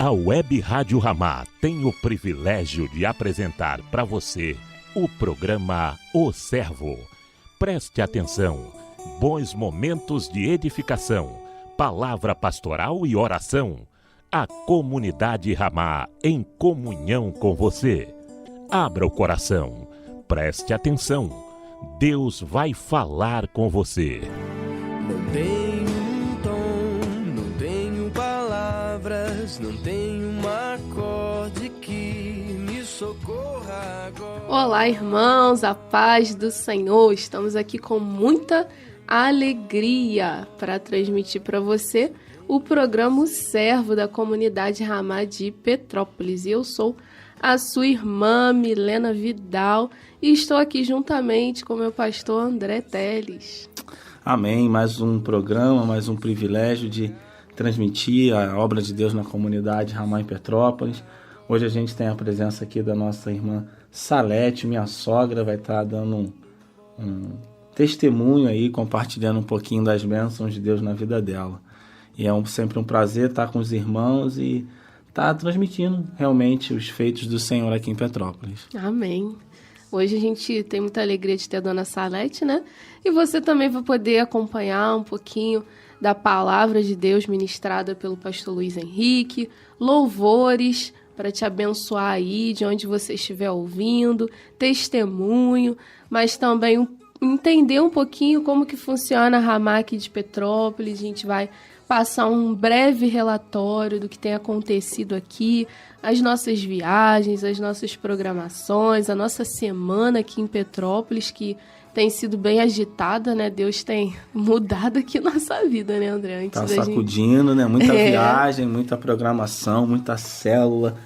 A Web Rádio Ramá tem o privilégio de apresentar para você o programa O Servo. Preste atenção, bons momentos de edificação, palavra pastoral e oração. A comunidade Ramá em comunhão com você. Abra o coração, preste atenção, Deus vai falar com você. Não tenho um tom, não tenho palavras, não tenho um acorde que me socorra agora. Olá, irmãos, a paz do Senhor. Estamos aqui com muita alegria para transmitir para você o programa O Servo da comunidade Ramá de Petrópolis. E eu sou a sua irmã Milena Vidal e estou aqui juntamente com meu pastor André Teles. Amém, mais um programa, mais um privilégio de transmitir a obra de Deus na comunidade Ramá em Petrópolis. Hoje a gente tem a presença aqui da nossa irmã Salete, minha sogra, vai estar dando um testemunho aí, compartilhando um pouquinho das bênçãos de Deus na vida dela. E é sempre um prazer estar com os irmãos e estar transmitindo realmente os feitos do Senhor aqui em Petrópolis. Amém. Hoje a gente tem muita alegria de ter a dona Salete, né? E você também vai poder acompanhar um pouquinho da palavra de Deus ministrada pelo pastor Luiz Henrique, louvores para te abençoar aí de onde você estiver ouvindo, testemunho, mas também entender um pouquinho como que funciona a Ramá aqui de Petrópolis. A gente vai passar um breve relatório do que tem acontecido aqui, as nossas viagens, as nossas programações, a nossa semana aqui em Petrópolis, que tem sido bem agitada, né? Deus tem mudado aqui nossa vida, né, André? Tá sacudindo, né? Muita viagem, muita programação, muita célula.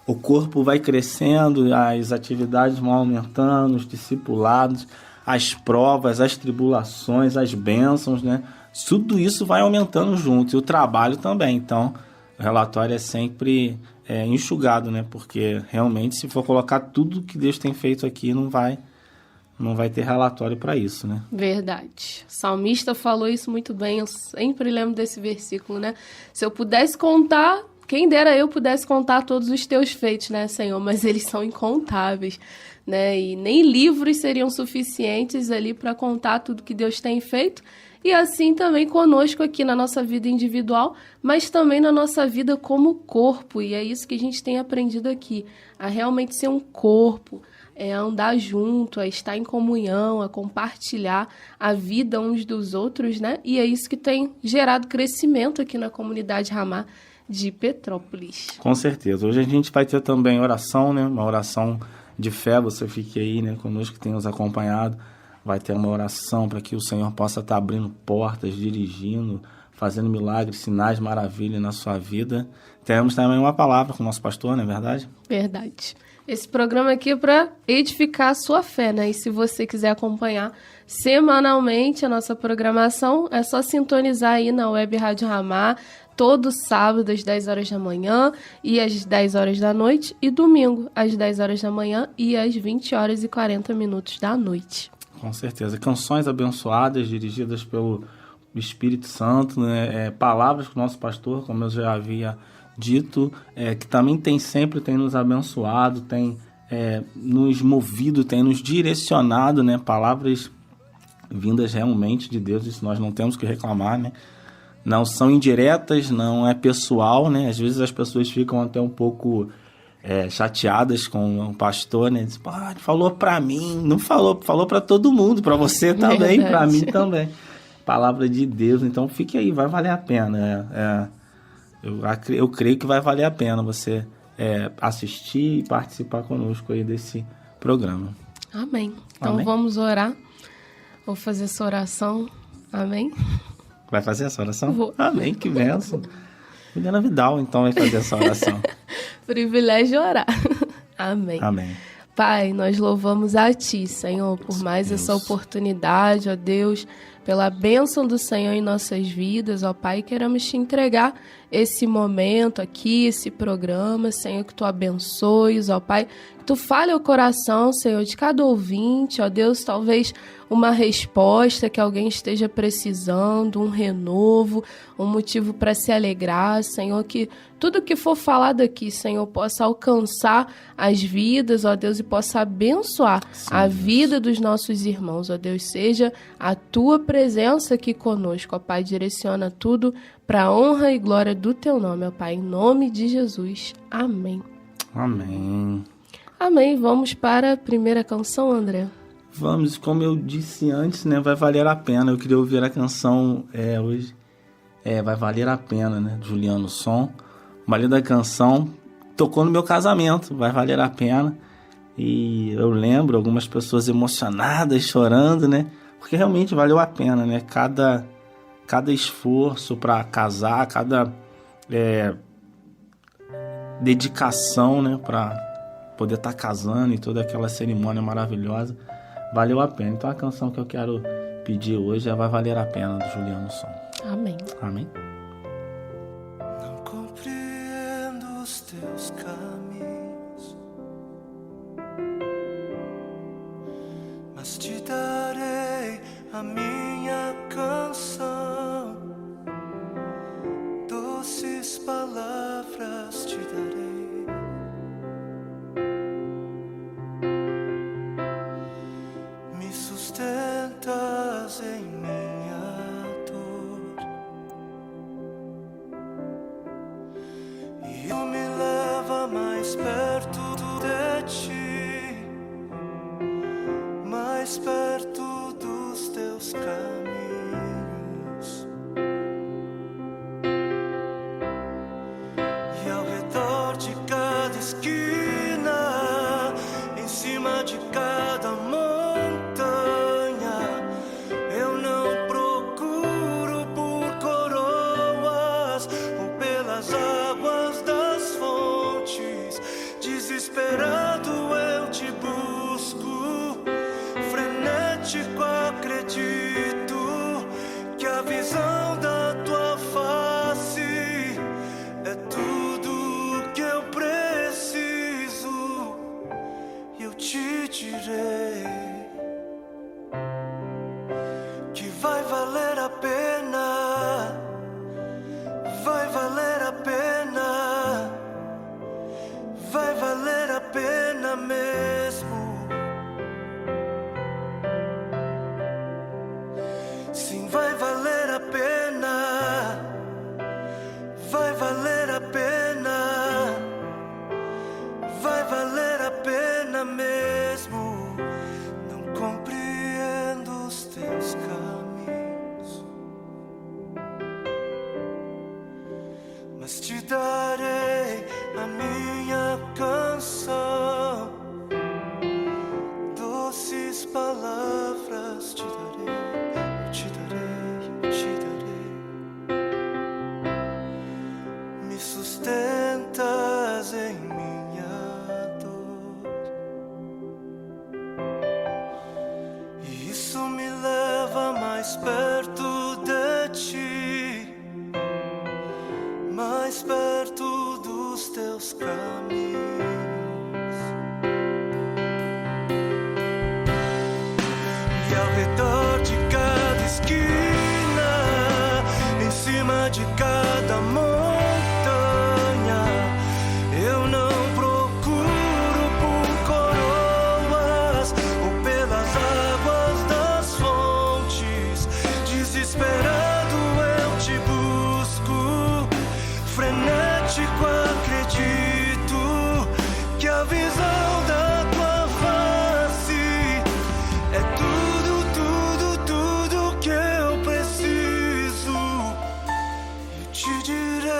O corpo vai crescendo, as atividades vão aumentando, os discipulados, as provas, as tribulações, as bênçãos, né? Tudo isso vai aumentando junto, e o trabalho também. Então, o relatório é sempre enxugado, né? Porque realmente, se for colocar tudo que Deus tem feito aqui, não vai ter relatório para isso, né? Verdade. O salmista falou isso muito bem, eu sempre lembro desse versículo, né? Se eu pudesse contar, quem dera eu pudesse contar todos os teus feitos, né, Senhor? Mas eles são incontáveis, né? E nem livros seriam suficientes ali para contar tudo que Deus tem feito. E assim também conosco aqui na nossa vida individual, mas também na nossa vida como corpo. E é isso que a gente tem aprendido aqui, a realmente ser um corpo, a andar junto, a estar em comunhão, a compartilhar a vida uns dos outros, né? E é isso que tem gerado crescimento aqui na comunidade Ramá de Petrópolis. Com certeza. Hoje a gente vai ter também oração, né? Uma oração de fé. Você fique aí, né, conosco, que tem nos acompanhado. Vai ter uma oração para que o Senhor possa estar abrindo portas, dirigindo, fazendo milagres, sinais, maravilhas na sua vida. Teremos também uma palavra com o nosso pastor, não é verdade? Verdade. Esse programa aqui é para edificar a sua fé, né? E se você quiser acompanhar semanalmente a nossa programação, é só sintonizar aí na Web Rádio Ramá, todo sábado às 10 horas da manhã e às 10 horas da noite, e domingo às 10 horas da manhã e às 20 horas e 40 minutos da noite. Com certeza. Canções abençoadas, dirigidas pelo Espírito Santo, né? Palavras com o nosso pastor, como eu já havia dito, que também sempre tem nos abençoado, tem nos movido, tem nos direcionado, né? Palavras vindas realmente de Deus, isso nós não temos que reclamar, né? Não são indiretas, não é pessoal, né? Às vezes as pessoas ficam até um pouco chateadas com o pastor, né? Diz, ele falou para mim, não falou para todo mundo, para você também, para mim também. Palavra de Deus, então fique aí, vai valer a pena. Eu creio que vai valer a pena você assistir e participar conosco aí desse programa. Amém. Então Amém? Vamos orar. Vou fazer essa oração. Amém? Vai fazer essa oração? Vou. Amém, que bênção. Milena Vidal, então, vai fazer essa oração. Privilégio orar. Amém. Amém. Pai, nós louvamos a Ti, Senhor, por mais essa oportunidade, ó Deus, pela bênção do Senhor em nossas vidas, ó Pai. Queremos te entregar esse momento aqui, esse programa, Senhor, que tu abençoes, ó Pai, que tu fale o coração, Senhor, de cada ouvinte, ó Deus, talvez uma resposta que alguém esteja precisando, um renovo, um motivo para se alegrar, Senhor, que tudo que for falado aqui, Senhor, possa alcançar as vidas, ó Deus, e possa abençoar a vida dos nossos irmãos, ó Deus, seja a tua presença aqui conosco, ó Pai, direciona tudo para a honra e glória do teu nome, ó Pai, em nome de Jesus. Amém. Amém. Amém. Vamos para a primeira canção, André. Vamos, como eu disse antes, né? Vai valer a pena. Eu queria ouvir a canção hoje. Vai valer a pena, né? Juliano Som. O marido da canção tocou no meu casamento. Vai valer a pena. E eu lembro algumas pessoas emocionadas, chorando, né? Porque realmente valeu a pena, né? Cada esforço para casar, cada dedicação, né? Para poder estar casando e toda aquela cerimônia maravilhosa, valeu a pena. Então a canção que eu quero pedir hoje é Vai Valer a Pena, do Juliano Som. Amém. Amém. Não compreendo os teus caminhos, mas te darei a minha canção, doces palavras te darei. Me sustentas em minha dor e tu me leva mais perto de ti, mais perto dos teus caminhos. E ao redor de cada esquina, em cima de cada montanha, eu não procuro por coroas ou pelas águas das fontes. Desesperado eu te busco, frenético acredito que a visão da tua face é tudo que eu preciso. E eu te direi que vai valer a pena, vai valer a pena, vai valer a pena mesmo. Sim, vai valer a pena, vai valer a pena, vai valer a pena mesmo. Não compreendo os teus caminhos, mas te darei a minha canção, doces palavras te darei, eu te darei, eu te darei. Me sustentas em minha dor e isso me leva mais perto de ti, mais perto dos teus caminhos. E ao redor de cada esquina, em cima de cada montanha, eu não procuro por coroas ou pelas águas das fontes. Desesperado eu te busco, frenético acredito que a visão da tua face é tudo, tudo, tudo que eu preciso. Eu te direi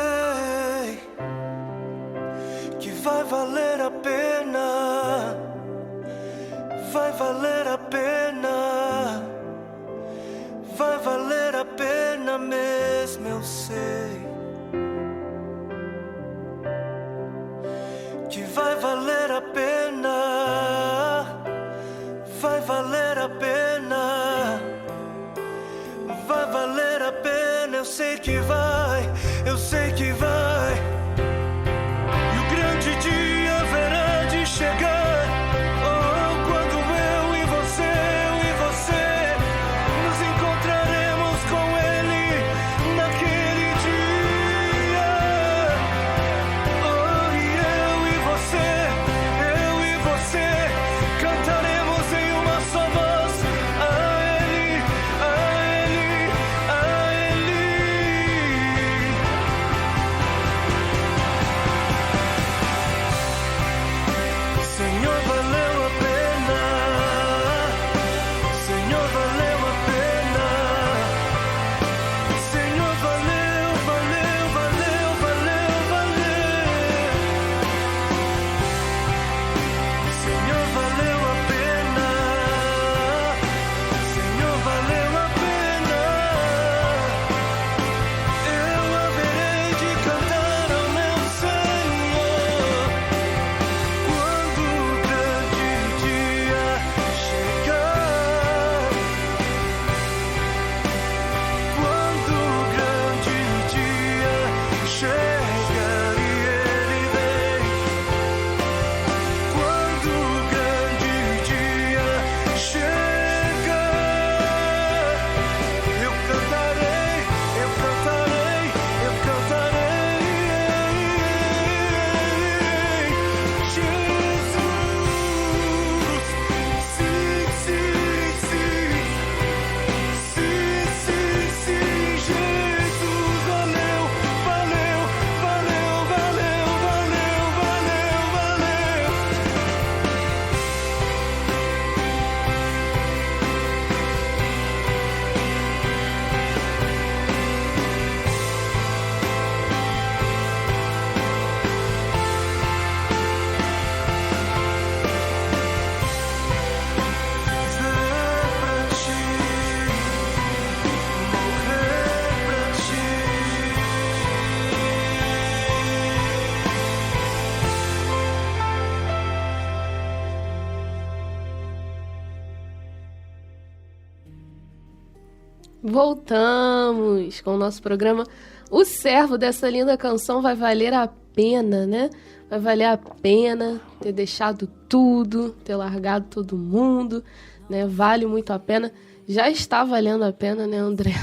Voltamos com o nosso programa O Servo. Dessa linda canção vai valer a pena, né? Vai valer a pena ter deixado tudo, ter largado todo mundo, né? Vale muito a pena. Já está valendo a pena, né, André?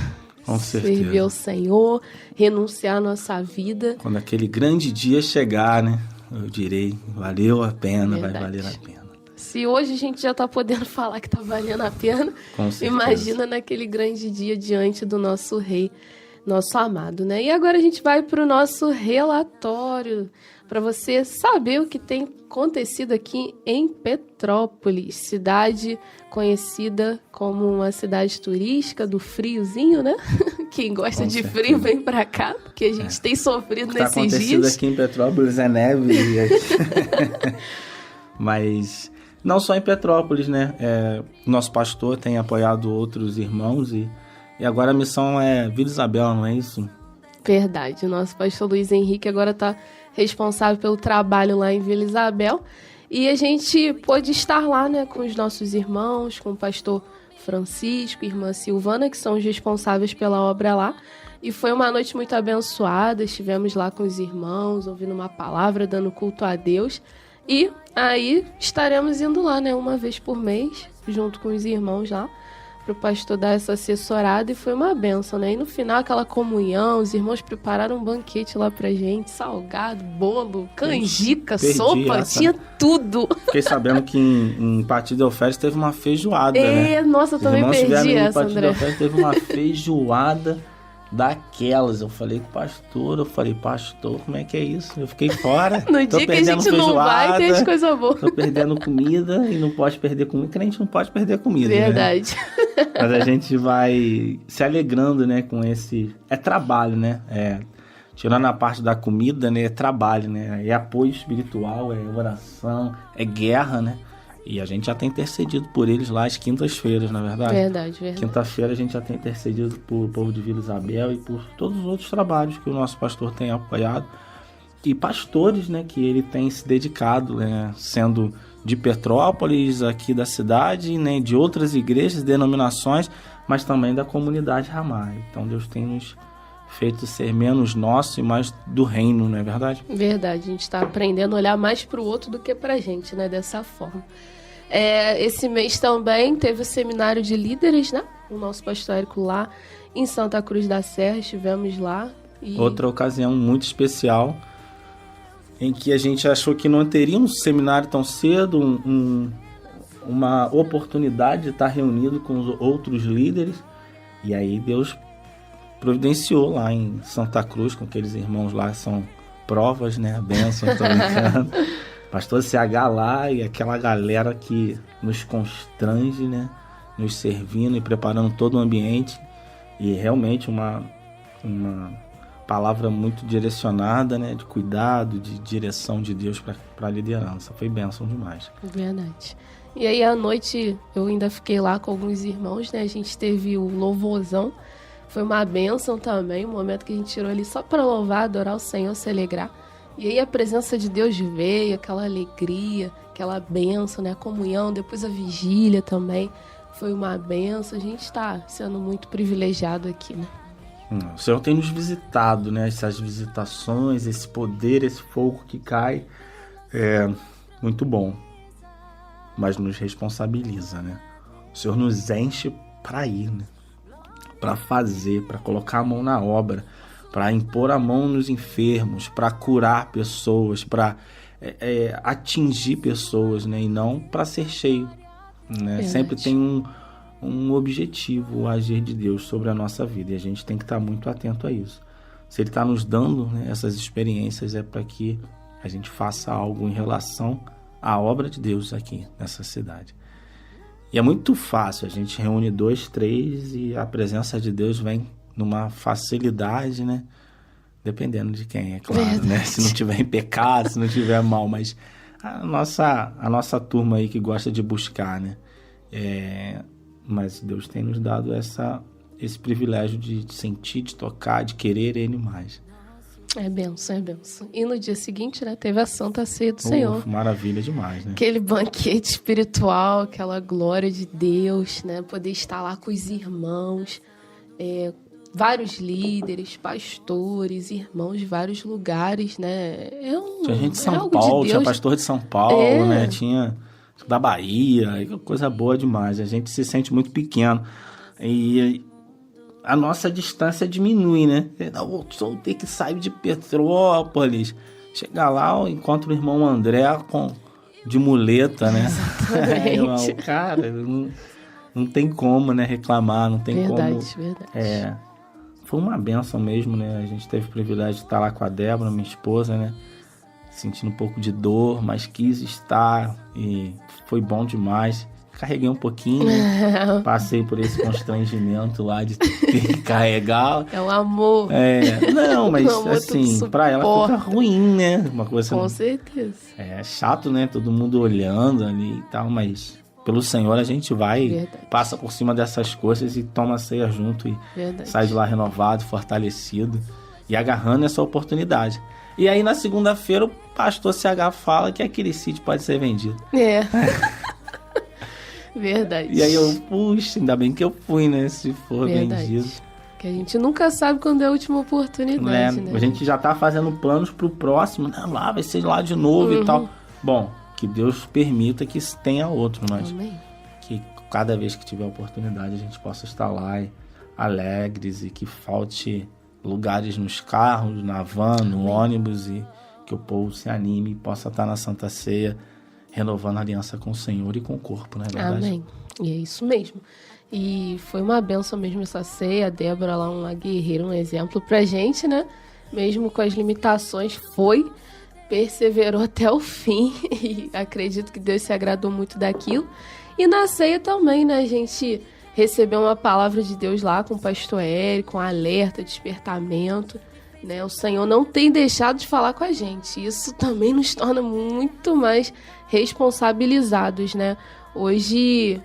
Com certeza. Servir ao Senhor, renunciar à nossa vida. Quando aquele grande dia chegar, né? Eu direi, valeu a pena, Verdade. vai valer a pena. Se hoje a gente já está podendo falar que está valendo a pena, Com certeza. imagina naquele grande dia diante do nosso Rei, nosso amado, né? E agora a gente vai para o nosso relatório, para você saber o que tem acontecido aqui em Petrópolis, cidade conhecida como uma cidade turística do friozinho, né? Quem gosta Com de certeza. frio vem para cá, porque a gente tem sofrido O que está nesses acontecido dias. aqui em Petrópolis é neve. Mas não só em Petrópolis, né? Nosso pastor tem apoiado outros irmãos e agora a missão é Vila Isabel, não é isso? Verdade, o nosso pastor Luiz Henrique agora está responsável pelo trabalho lá em Vila Isabel. E a gente pôde estar lá, né, com os nossos irmãos, com o pastor Francisco, irmã Silvana, que são os responsáveis pela obra lá. E foi uma noite muito abençoada, estivemos lá com os irmãos, ouvindo uma palavra, dando culto a Deus. E aí estaremos indo lá, né, uma vez por mês, junto com os irmãos lá, para o pastor dar essa assessorada, e foi uma bênção, né? E no final, aquela comunhão, os irmãos prepararam um banquete lá pra gente, salgado, bolo, canjica, Perdi sopa, essa. tinha tudo. Fiquei sabendo que em Partido del Férias teve uma feijoada, né? Nossa, eu Os também irmãos perdi tiveram em essa, Partido André. del Férias, teve uma feijoada daquelas. Eu falei com o pastor, pastor, como é que é isso? Eu fiquei fora. No Tô dia que a perdendo gente não vai, tem as feijoada, coisas boas. tô perdendo comida e não pode perder comida. Crente não pode perder comida, né? Verdade. Mas a gente vai se alegrando, né, com esse... É trabalho, né? Tirando a parte da comida, né, é trabalho, né? É apoio espiritual, é oração, é guerra, né? E a gente já tem intercedido por eles lá às quintas-feiras, na verdade. Verdade. Quinta-feira a gente já tem intercedido por povo de Vila Isabel e por todos os outros trabalhos que o nosso pastor tem apoiado. E pastores, né, que ele tem se dedicado, né, sendo de Petrópolis, aqui da cidade, né, de outras igrejas, denominações, mas também da comunidade Ramá. Então Deus tem nos feito ser menos nosso e mais do reino, não é verdade? Verdade, a gente está aprendendo a olhar mais para o outro do que para a gente, né? Dessa forma. Esse mês também teve o seminário de líderes, né? O nosso pastor Érico lá em Santa Cruz da Serra, estivemos lá. E... Outra ocasião muito especial, em que a gente achou que não teria um seminário tão cedo, uma oportunidade de estar reunido com os outros líderes, e aí Deus providenciou lá em Santa Cruz, com aqueles irmãos lá, são provas, né, bênção, tô brincando. Pastor CH lá e aquela galera que nos constrange, né, nos servindo e preparando todo o ambiente, e realmente uma palavra muito direcionada, né, de cuidado, de direção de Deus para a liderança. Foi bênção demais. Verdade. E aí à noite eu ainda fiquei lá com alguns irmãos, né, a gente teve o louvorzão. Foi uma bênção também, um momento que a gente tirou ali só para louvar, adorar o Senhor, se alegrar. E aí a presença de Deus veio, aquela alegria, aquela bênção, né? A comunhão, depois a vigília também. Foi uma bênção. A gente está sendo muito privilegiado aqui, né? O Senhor tem nos visitado, né? Essas visitações, esse poder, esse fogo que cai, é muito bom. Mas nos responsabiliza, né? O Senhor nos enche para ir, né? Para fazer, para colocar a mão na obra, para impor a mão nos enfermos, para curar pessoas, para atingir pessoas, né? E não para ser cheio, né? Sempre tem um objetivo, o agir de Deus sobre a nossa vida, e a gente tem que estar muito atento a isso. Se Ele está nos dando, né, essas experiências, é para que a gente faça algo em relação à obra de Deus aqui nessa cidade. E é muito fácil, a gente reúne 2, 3 e a presença de Deus vem numa facilidade, né? Dependendo de quem, é claro, né? Se não tiver em pecado, se não tiver mal, mas a nossa turma aí que gosta de buscar, né? Mas Deus tem nos dado esse privilégio de sentir, de tocar, de querer Ele mais. É benção, é benção. E no dia seguinte, né, teve a Santa Ceia do Senhor. Maravilha demais, né? Aquele banquete espiritual, aquela glória de Deus, né? Poder estar lá com os irmãos. vários líderes, pastores, irmãos de vários lugares, né? Tinha gente de São algo Paulo, de tinha Deus. pastor de São Paulo, né? Tinha da Bahia, coisa boa demais. A gente se sente muito pequeno. E a nossa distância diminui, né? Não, vou ter que sair de Petrópolis. Chegar lá, eu encontro o irmão André de muleta, né? Exatamente. Cara, não tem como, né, reclamar, não tem Verdade. Foi uma benção mesmo, né? A gente teve o privilégio de estar lá com a Débora, minha esposa, né? Sentindo um pouco de dor, mas quis estar e foi bom demais. Carreguei um pouquinho, né? Passei por esse constrangimento lá de ter que carregar. É o amor. Não, mas O amor assim, tudo pra ela suporta. fica ruim, né? Uma coisa Com certeza. É chato, né? Todo mundo olhando ali e tal, mas pelo Senhor a gente vai, Verdade. passa por cima dessas coisas e toma a ceia junto e Verdade. sai de lá renovado, fortalecido e agarrando essa oportunidade. E aí na segunda-feira o pastor CH fala que aquele sítio pode ser vendido. Verdade. E aí puxa, ainda bem que eu fui, né? Se for Verdade. vendido. Que a gente nunca sabe quando é a última oportunidade, né? A gente já tá fazendo planos pro próximo, né? Lá vai ser lá de novo e tal. Bom, que Deus permita que tenha outro, mas Amém. que cada vez que tiver oportunidade a gente possa estar lá alegres e que falte lugares nos carros, na van, no ônibus e que o povo se anime e possa estar na Santa Ceia renovando a aliança com o Senhor e com o corpo, não é verdade? Amém. E é isso mesmo. E foi uma benção mesmo essa ceia. A Débora lá, uma guerreira, um exemplo pra gente, né? Mesmo com as limitações, perseverou até o fim. E acredito que Deus se agradou muito daquilo. E na ceia também, né? A gente recebeu uma palavra de Deus lá com o pastor Érico, com alerta, despertamento, né? O Senhor não tem deixado de falar com a gente. Isso também nos torna muito mais responsabilizados, né? Hoje,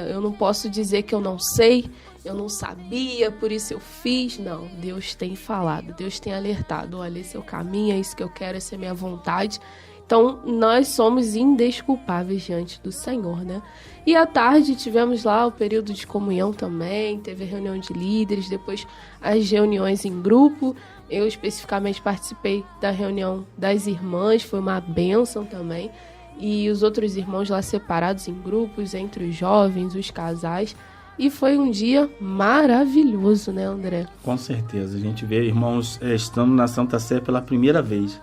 eu não posso dizer que eu não sei, eu não sabia, por isso eu fiz. Não, Deus tem falado, Deus tem alertado. Olha, esse é o caminho, é isso que eu quero, essa é a minha vontade. Então, nós somos indesculpáveis diante do Senhor, né? E à tarde tivemos lá o período de comunhão também, teve a reunião de líderes, depois as reuniões em grupo. Eu especificamente participei da reunião das irmãs, foi uma bênção também. E os outros irmãos lá separados em grupos, entre os jovens, os casais. E foi um dia maravilhoso, né, André? Com certeza. A gente vê irmãos estando na Santa Ceia pela primeira vez.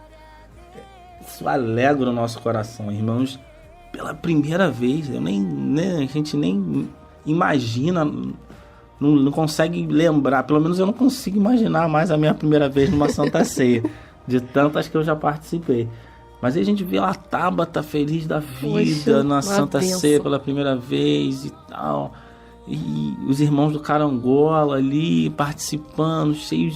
Isso alegra o nosso coração. Irmãos, pela primeira vez, a gente nem imagina, não consegue lembrar. Pelo menos eu não consigo imaginar mais a minha primeira vez numa Santa Ceia, de tantas que eu já participei. Mas aí a gente vê lá a Tabata feliz da vida, na Santa Ceia pela primeira vez e tal. E os irmãos do Carangola ali participando, cheios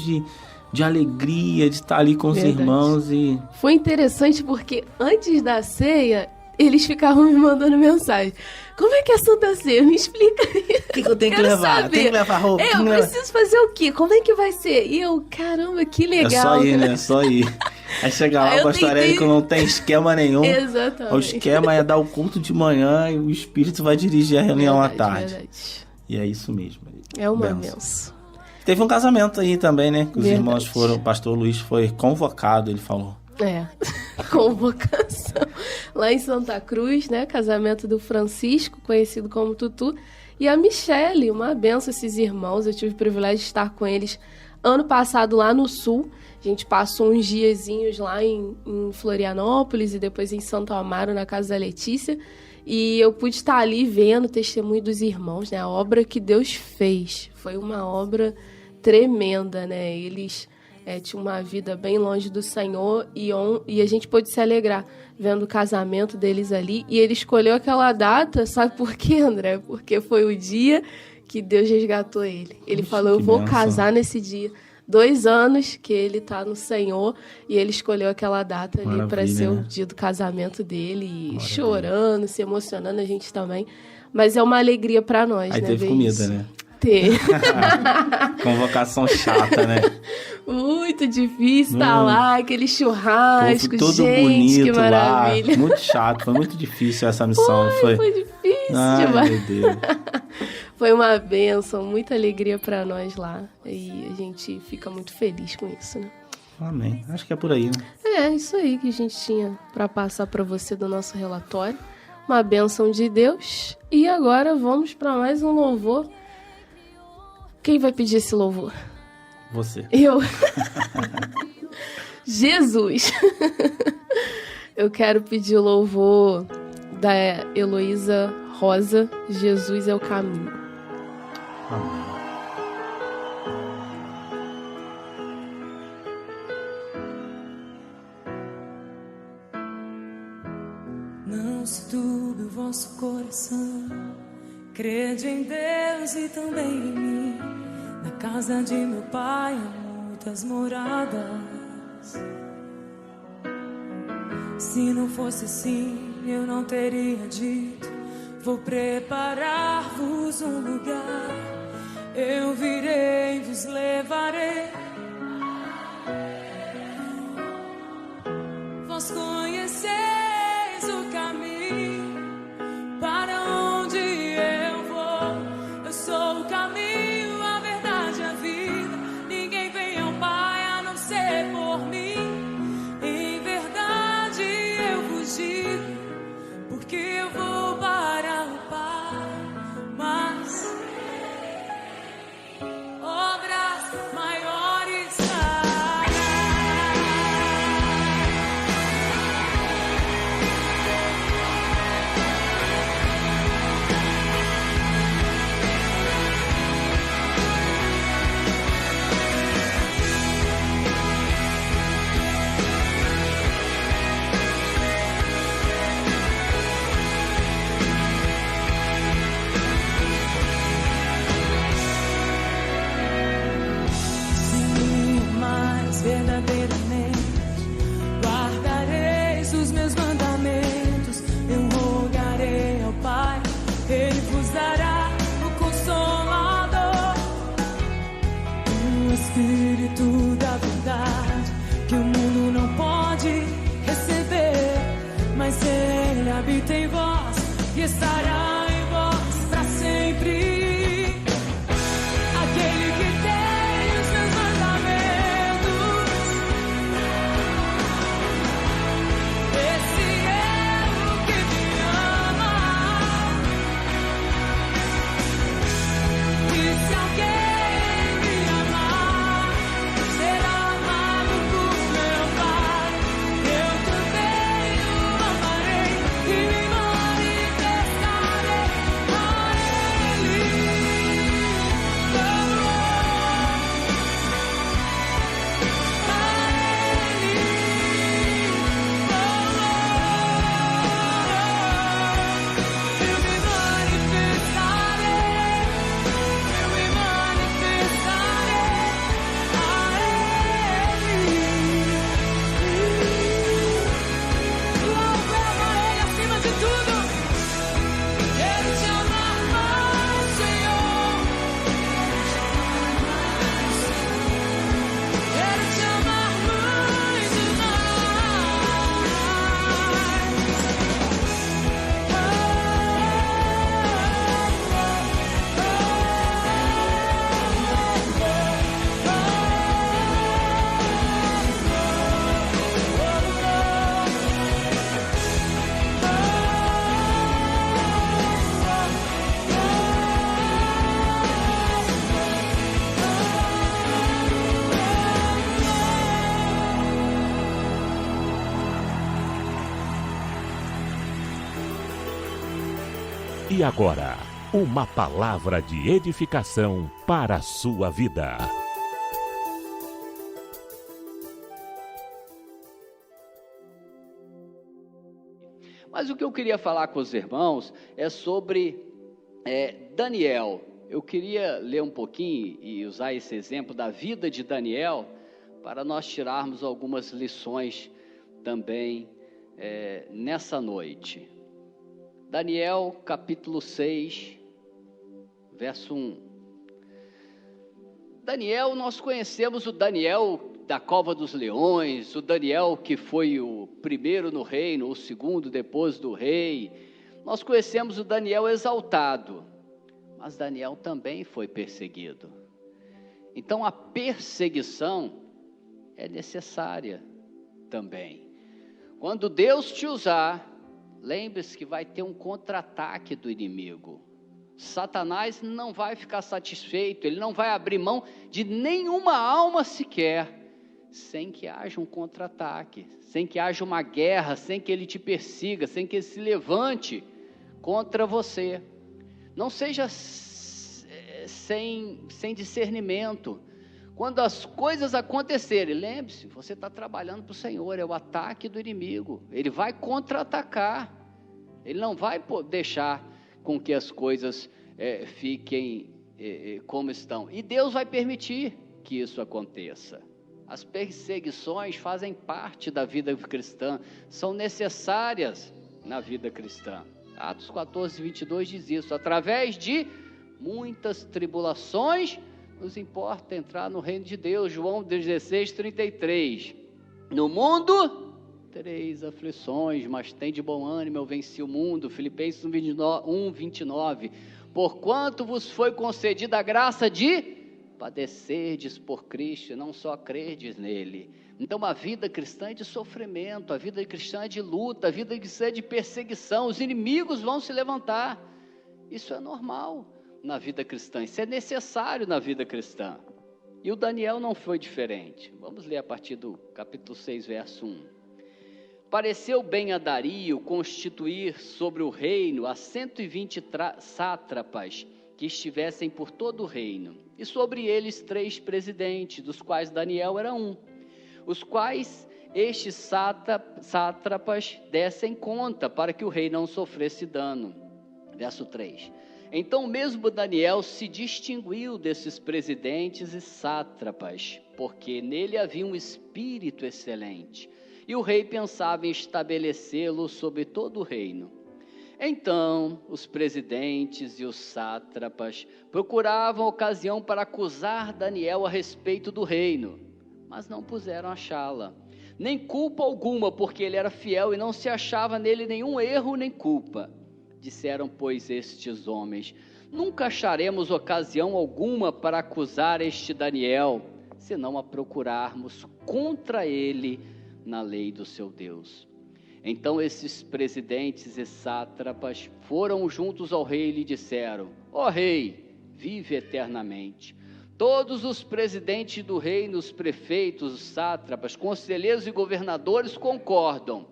de alegria de estar ali com os irmãos. E foi interessante porque antes da ceia, eles ficavam me mandando mensagem. Como é que é a Santa Ceia? Me explica isso. O que eu tenho que levar? Saber. Tem que levar roupa? Eu preciso fazer o quê? Como é que vai ser? E eu, caramba, que legal. É só ir, né? É só ir. Aí chega lá, o pastor Érico não tem esquema nenhum. Exatamente. O esquema é dar o culto de manhã e o Espírito vai dirigir a reunião à tarde. Verdade. E é isso mesmo. É uma benção. Teve um casamento aí também, né? Que os irmãos foram, o pastor Luiz foi convocado, ele falou. Convocação. Lá em Santa Cruz, né? Casamento do Francisco, conhecido como Tutu. E a Michele, uma benção esses irmãos. Eu tive o privilégio de estar com eles ano passado lá no Sul. A gente passou uns diazinhos lá em Florianópolis e depois em Santo Amaro, na casa da Letícia. E eu pude estar ali vendo o testemunho dos irmãos, né? A obra que Deus fez. Foi uma obra tremenda, né? Eles tinham uma vida bem longe do Senhor e a gente pôde se alegrar vendo o casamento deles ali. E ele escolheu aquela data, sabe por quê, André? Porque foi o dia que Deus resgatou ele. Ele falou, eu vou casar nesse dia. 2 anos que ele tá no Senhor e ele escolheu aquela data ali para ser o dia do casamento dele, e chorando, se emocionando, a gente também. Mas é uma alegria para nós, aí né? Aí teve comida, né? Ter. Convocação chata, né? Muito difícil estar lá, aquele churrasco, todo gente, bonito que maravilha. Lá. Muito chato, foi muito difícil essa missão. Foi difícil demais. Meu Deus. Foi uma bênção, muita alegria para nós lá. E a gente fica muito feliz com isso, né? Amém. Acho que é por aí, né? É, isso aí que a gente tinha para passar para você do nosso relatório. Uma bênção de Deus. E agora vamos para mais um louvor. Quem vai pedir esse louvor? Você. Eu. Jesus. Eu quero pedir o louvor da Heloísa Rosa. Jesus é o caminho. Amém. Não se turbe o vosso coração, crede em Deus e também em mim. Na casa de meu pai há muitas moradas. Se não fosse assim, eu não teria dito: vou preparar-vos um lugar. Eu virei, vos levarei. Vós conheceis o caminho para onde eu vou. Eu sou o caminho, a verdade e a vida. Ninguém vem ao Pai a não ser por mim. Em verdade eu vos digo, porque eu vou para o Pai. Mas obras maiores fará. Sim, mas verdadeiramente guardareis os meus mandamentos. Eu rogarei ao Pai, Ele vos dará o Consolador, o Espírito da verdade, que o mundo não pode receber, mas Ele habita em vós e estará em vós para sempre. Aquele que tem os meus mandamentos, esse é o que me ama. E se alguém me amar, será amado por meu Pai. Eu também o amarei e me manifestarei a Ele. E agora, uma palavra de edificação para a sua vida. Mas o que eu queria falar com os irmãos é sobre Daniel. Eu queria ler um pouquinho e usar esse exemplo da vida de Daniel para nós tirarmos algumas lições também nessa noite. Daniel, capítulo 6, verso 1. Daniel, nós conhecemos o Daniel da cova dos leões, o Daniel que foi o primeiro no reino, o segundo depois do rei. Nós conhecemos o Daniel exaltado. mas Daniel também foi perseguido. Então a perseguição é necessária também. Quando Deus te usar, lembre-se que vai ter um contra-ataque do inimigo. Satanás não vai ficar satisfeito, ele não vai abrir mão de nenhuma alma sequer, sem que haja um contra-ataque, sem que haja uma guerra, sem que ele te persiga, sem que ele se levante contra você. Não seja sem discernimento. Quando as coisas acontecerem, lembre-se, você está trabalhando para o Senhor, é o ataque do inimigo. Ele vai contra-atacar, ele não vai deixar com que as coisas fiquem como estão. E Deus vai permitir que isso aconteça. As perseguições fazem parte da vida cristã, são necessárias na vida cristã. Atos 14, 22 diz isso: através de muitas tribulações, nos importa entrar no reino de Deus. João 16, 33. No mundo, tereis aflições, mas tem de bom ânimo, eu venci o mundo. Filipenses 1, 29. Porquanto vos foi concedida a graça de padecerdes por Cristo, e não só crerdes nele. Então a vida cristã é de sofrimento, a vida cristã é de luta, a vida cristã é de perseguição, os inimigos vão se levantar. Isso é normal na vida cristã, isso é necessário na vida cristã. E o Daniel não foi diferente. Vamos ler a partir do capítulo 6, verso 1. Pareceu bem a Dario constituir sobre o reino a 120 sátrapas que estivessem por todo o reino, e sobre eles 3 presidentes, dos quais Daniel era um, os quais estes sátrapas dessem conta, para que o rei não sofresse dano. Verso 3. Então mesmo Daniel se distinguiu desses presidentes e sátrapas, porque nele havia um espírito excelente, e o rei pensava em estabelecê-lo sobre todo o reino. Então, os presidentes e os sátrapas procuravam ocasião para acusar Daniel a respeito do reino, mas não puderam achá-la, nem culpa alguma, porque ele era fiel e não se achava nele nenhum erro nem culpa. Disseram, pois, estes homens: nunca acharemos ocasião alguma para acusar este Daniel, senão a procurarmos contra ele na lei do seu Deus. Então esses presidentes e sátrapas foram juntos ao rei e lhe disseram: ó rei, vive eternamente. Todos os presidentes do reino, os prefeitos, os sátrapas, conselheiros e governadores concordam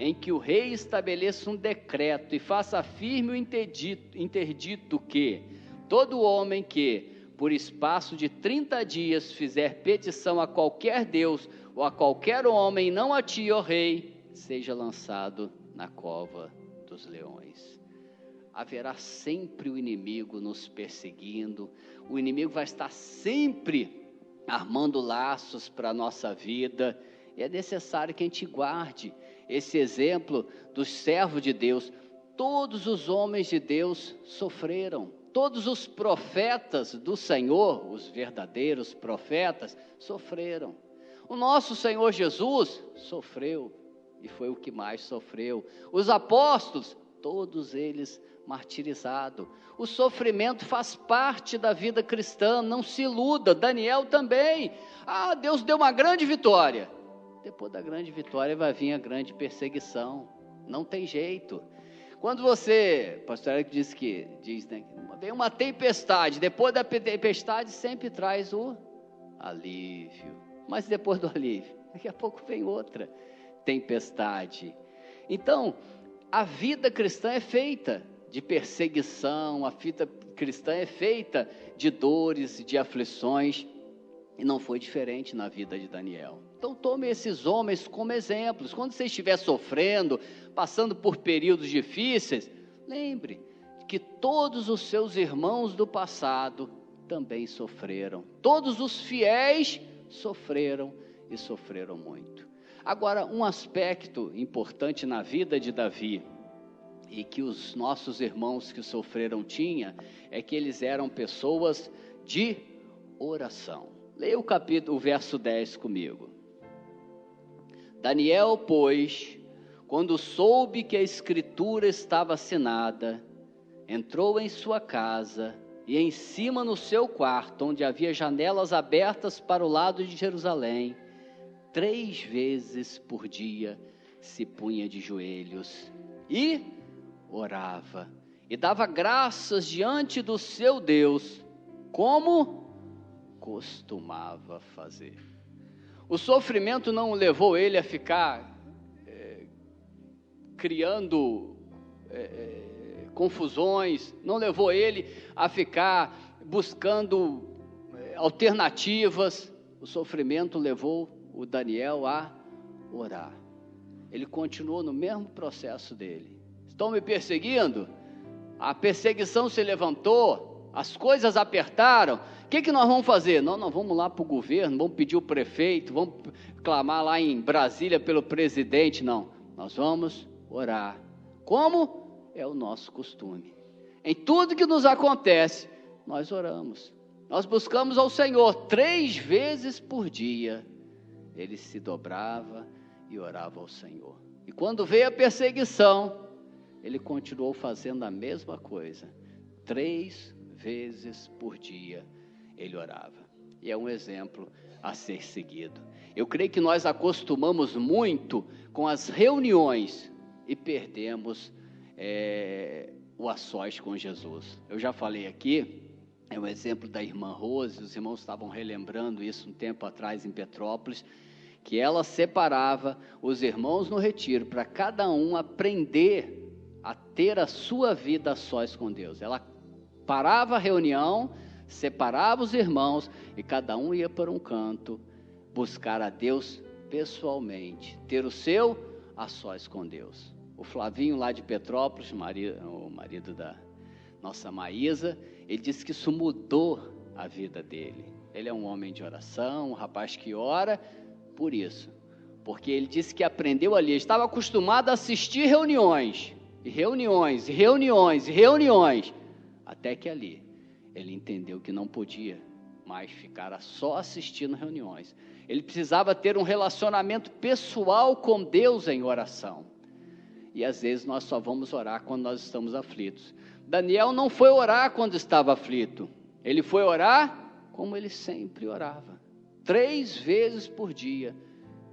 em que o rei estabeleça um decreto e faça firme o interdito que todo homem que, por espaço de 30 dias, fizer petição a qualquer Deus ou a qualquer homem, não a ti, ó rei, seja lançado na cova dos leões. Haverá sempre o inimigo nos perseguindo, o inimigo vai estar sempre armando laços para a nossa vida, e é necessário que a gente guarde esse exemplo dos servos de Deus. Todos os homens de Deus sofreram, todos os profetas do Senhor, os verdadeiros profetas, sofreram. O nosso Senhor Jesus sofreu, e foi o que mais sofreu. Os apóstolos, todos eles martirizados. O sofrimento faz parte da vida cristã, não se iluda. Daniel também. Deus deu uma grande vitória. Depois da grande vitória vai vir a grande perseguição. Não tem jeito. Quando você, pastor Eric diz, né, vem uma tempestade, depois da tempestade sempre traz o alívio. Mas depois do alívio, daqui a pouco vem outra tempestade. Então, a vida cristã é feita de perseguição, a vida cristã é feita de dores, de aflições, e não foi diferente na vida de Daniel. Então tome esses homens como exemplos. Quando você estiver sofrendo, passando por períodos difíceis, lembre que todos os seus irmãos do passado também sofreram. Todos os fiéis sofreram e sofreram muito. Agora, um aspecto importante na vida de Davi, e que os nossos irmãos que sofreram tinham, é que eles eram pessoas de oração. Leia o verso 10 comigo. Daniel, pois, quando soube que a escritura estava assinada, entrou em sua casa e em cima no seu quarto, onde havia janelas abertas para o lado de Jerusalém, 3 vezes por dia se punha de joelhos e orava, e dava graças diante do seu Deus, como costumava fazer. O sofrimento não levou ele a ficar criando confusões, não levou ele a ficar buscando alternativas. O sofrimento levou o Daniel a orar. Ele continuou no mesmo processo dele. Estão me perseguindo? A perseguição se levantou, as coisas apertaram. O que nós vamos fazer? Nós vamos lá para o governo, vamos pedir o prefeito, vamos clamar lá em Brasília pelo presidente. Não, nós vamos orar. Como? É o nosso costume. Em tudo que nos acontece, nós oramos. Nós buscamos ao Senhor 3 vezes por dia. Ele se dobrava e orava ao Senhor. E quando veio a perseguição, ele continuou fazendo a mesma coisa. 3 vezes por dia ele orava. E é um exemplo a ser seguido. Eu creio que nós acostumamos muito com as reuniões e perdemos o a sós com Jesus. Eu já falei aqui, é um exemplo da irmã Rose, os irmãos estavam relembrando isso um tempo atrás em Petrópolis, que ela separava os irmãos no retiro para cada um aprender a ter a sua vida a sós com Deus. Ela parava a reunião, separava os irmãos e cada um ia para um canto buscar a Deus pessoalmente, ter o seu a sós com Deus. O Flavinho lá de Petrópolis, o marido da nossa Maísa, ele disse que isso mudou a vida dele. Ele é um homem de oração, um rapaz que ora por isso, porque ele disse que aprendeu ali, ele estava acostumado a assistir reuniões, até que ali ele entendeu que não podia mais ficar só assistindo reuniões. Ele precisava ter um relacionamento pessoal com Deus em oração. E às vezes nós só vamos orar quando nós estamos aflitos. Daniel não foi orar quando estava aflito. Ele foi orar como ele sempre orava. 3 vezes por dia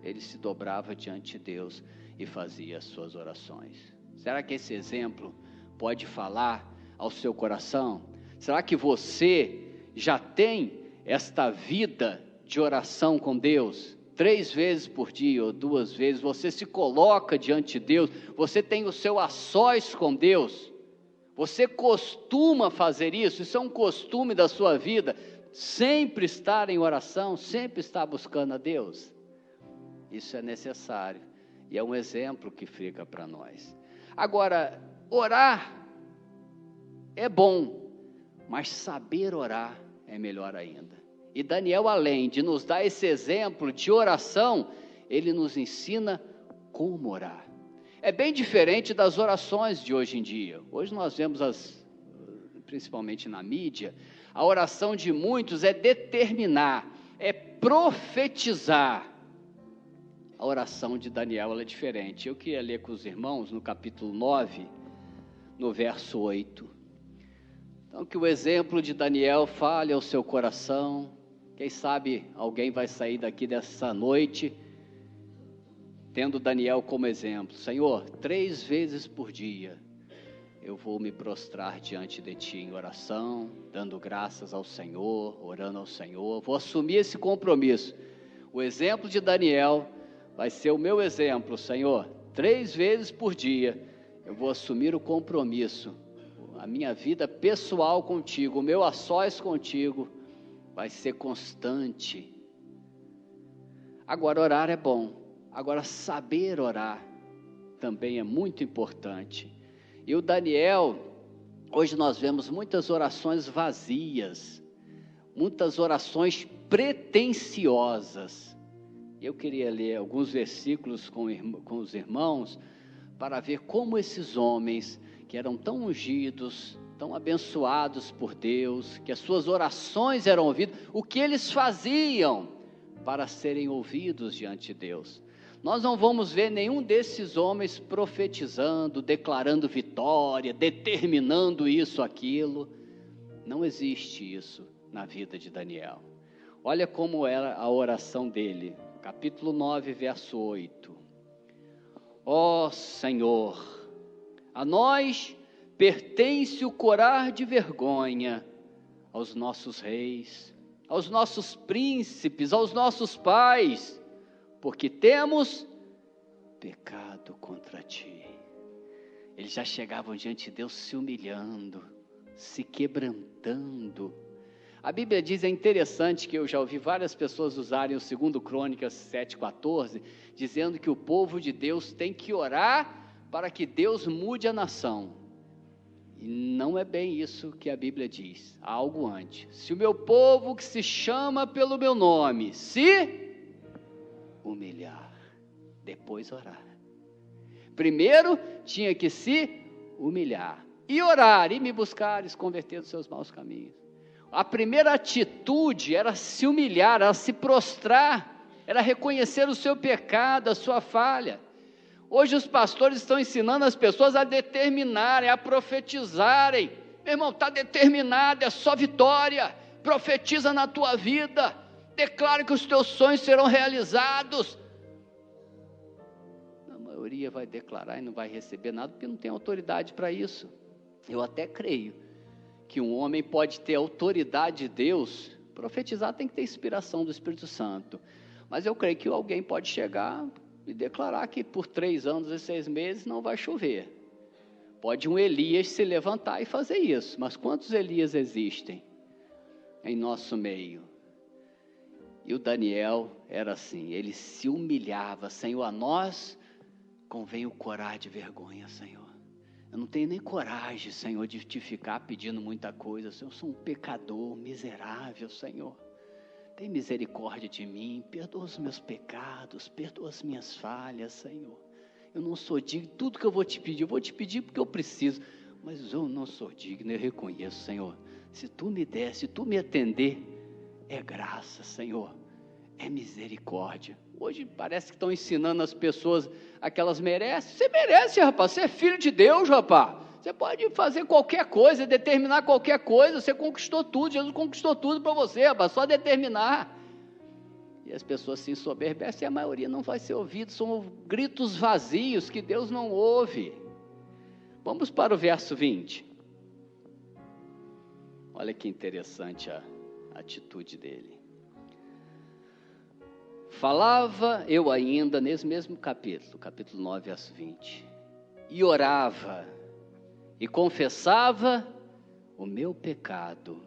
ele se dobrava diante de Deus e fazia as suas orações. Será que esse exemplo pode falar ao seu coração? Será que você já tem esta vida de oração com Deus? 3 vezes por dia ou 2 vezes, você se coloca diante de Deus, você tem o seu a sós com Deus, você costuma fazer isso, isso é um costume da sua vida, sempre estar em oração, sempre estar buscando a Deus. Isso é necessário e é um exemplo que fica para nós. Agora, orar é bom, mas saber orar é melhor ainda. E Daniel, além de nos dar esse exemplo de oração, ele nos ensina como orar. É bem diferente das orações de hoje em dia. Hoje nós vemos, principalmente na mídia, a oração de muitos é determinar, é profetizar. A oração de Daniel ela é diferente. Eu queria ler com os irmãos no capítulo 9, no verso 8. Então, que o exemplo de Daniel fale ao seu coração. Quem sabe alguém vai sair daqui dessa noite tendo Daniel como exemplo. Senhor, 3 vezes por dia eu vou me prostrar diante de Ti em oração, dando graças ao Senhor, orando ao Senhor. Vou assumir esse compromisso. O exemplo de Daniel vai ser o meu exemplo, Senhor. 3 vezes por dia eu vou assumir o compromisso. A minha vida pessoal contigo, o meu a sós contigo, vai ser constante. Agora, orar é bom. Agora, saber orar também é muito importante. E o Daniel, hoje nós vemos muitas orações vazias, muitas orações pretensiosas. Eu queria ler alguns versículos com os irmãos, para ver como esses homens, que eram tão ungidos, tão abençoados por Deus, que as suas orações eram ouvidas, o que eles faziam para serem ouvidos diante de Deus. Nós não vamos ver nenhum desses homens profetizando, declarando vitória, determinando isso, aquilo. Não existe isso na vida de Daniel. Olha como era a oração dele, capítulo 9, verso 8. Ó Senhor, a nós pertence o corar de vergonha aos nossos reis, aos nossos príncipes, aos nossos pais, porque temos pecado contra ti. Eles já chegavam diante de Deus se humilhando, se quebrantando. A Bíblia diz, é interessante que eu já ouvi várias pessoas usarem o 2 Crônicas 7,14, dizendo que o povo de Deus tem que orar para que Deus mude a nação. E não é bem isso que a Bíblia diz, há algo antes. Se o meu povo que se chama pelo meu nome se humilhar, depois orar. Primeiro tinha que se humilhar e orar e me buscar e se converter dos seus maus caminhos. A primeira atitude era se humilhar, era se prostrar, era reconhecer o seu pecado, a sua falha. Hoje os pastores estão ensinando as pessoas a determinarem, a profetizarem. Meu irmão, está determinado, é só vitória. Profetiza na tua vida, declara que os teus sonhos serão realizados. A maioria vai declarar e não vai receber nada, porque não tem autoridade para isso. Eu até creio que um homem pode ter autoridade de Deus, profetizar tem que ter inspiração do Espírito Santo, mas eu creio que alguém pode chegar e declarar que por 3 anos e 6 meses não vai chover. Pode um Elias se levantar e fazer isso, mas quantos Elias existem em nosso meio? E o Daniel era assim, ele se humilhava, Senhor, a nós convém o corar de vergonha, Senhor. Eu não tenho nem coragem, Senhor, de te ficar pedindo muita coisa, Senhor, eu sou um pecador miserável, Senhor. Tem misericórdia de mim, perdoa os meus pecados, perdoa as minhas falhas, Senhor. Eu não sou digno, tudo que eu vou te pedir porque eu preciso, mas eu não sou digno, eu reconheço, Senhor. Se tu me der, se tu me atender, é graça, Senhor, é misericórdia. Hoje parece que estão ensinando as pessoas a que elas merecem. Você merece, rapaz, você é filho de Deus, rapaz. Você pode fazer qualquer coisa, determinar qualquer coisa, você conquistou tudo, Jesus conquistou tudo para você, rapaz, só determinar. E as pessoas se ensoberbecem e a maioria não vai ser ouvida, são gritos vazios que Deus não ouve. Vamos para o verso 20. Olha que interessante a atitude dele. Falava eu ainda nesse mesmo capítulo 9, verso 20, e orava, e confessava o meu pecado,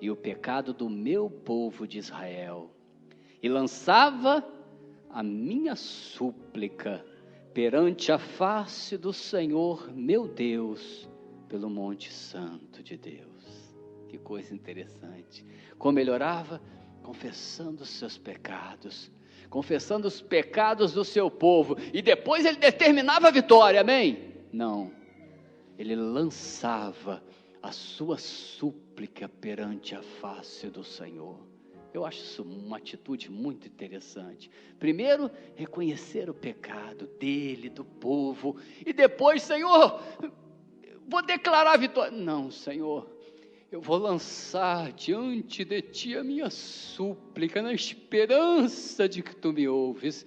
e o pecado do meu povo de Israel, e lançava a minha súplica perante a face do Senhor, meu Deus, pelo monte santo de Deus. Que coisa interessante, como ele orava, confessando os seus pecados, confessando os pecados do seu povo, e depois ele determinava a vitória, amém? Não, ele lançava a sua súplica perante a face do Senhor. Eu acho isso uma atitude muito interessante. Primeiro, reconhecer o pecado dele, do povo, e depois, Senhor, vou declarar a vitória. Não, Senhor, eu vou lançar diante de ti a minha súplica, na esperança de que tu me ouves.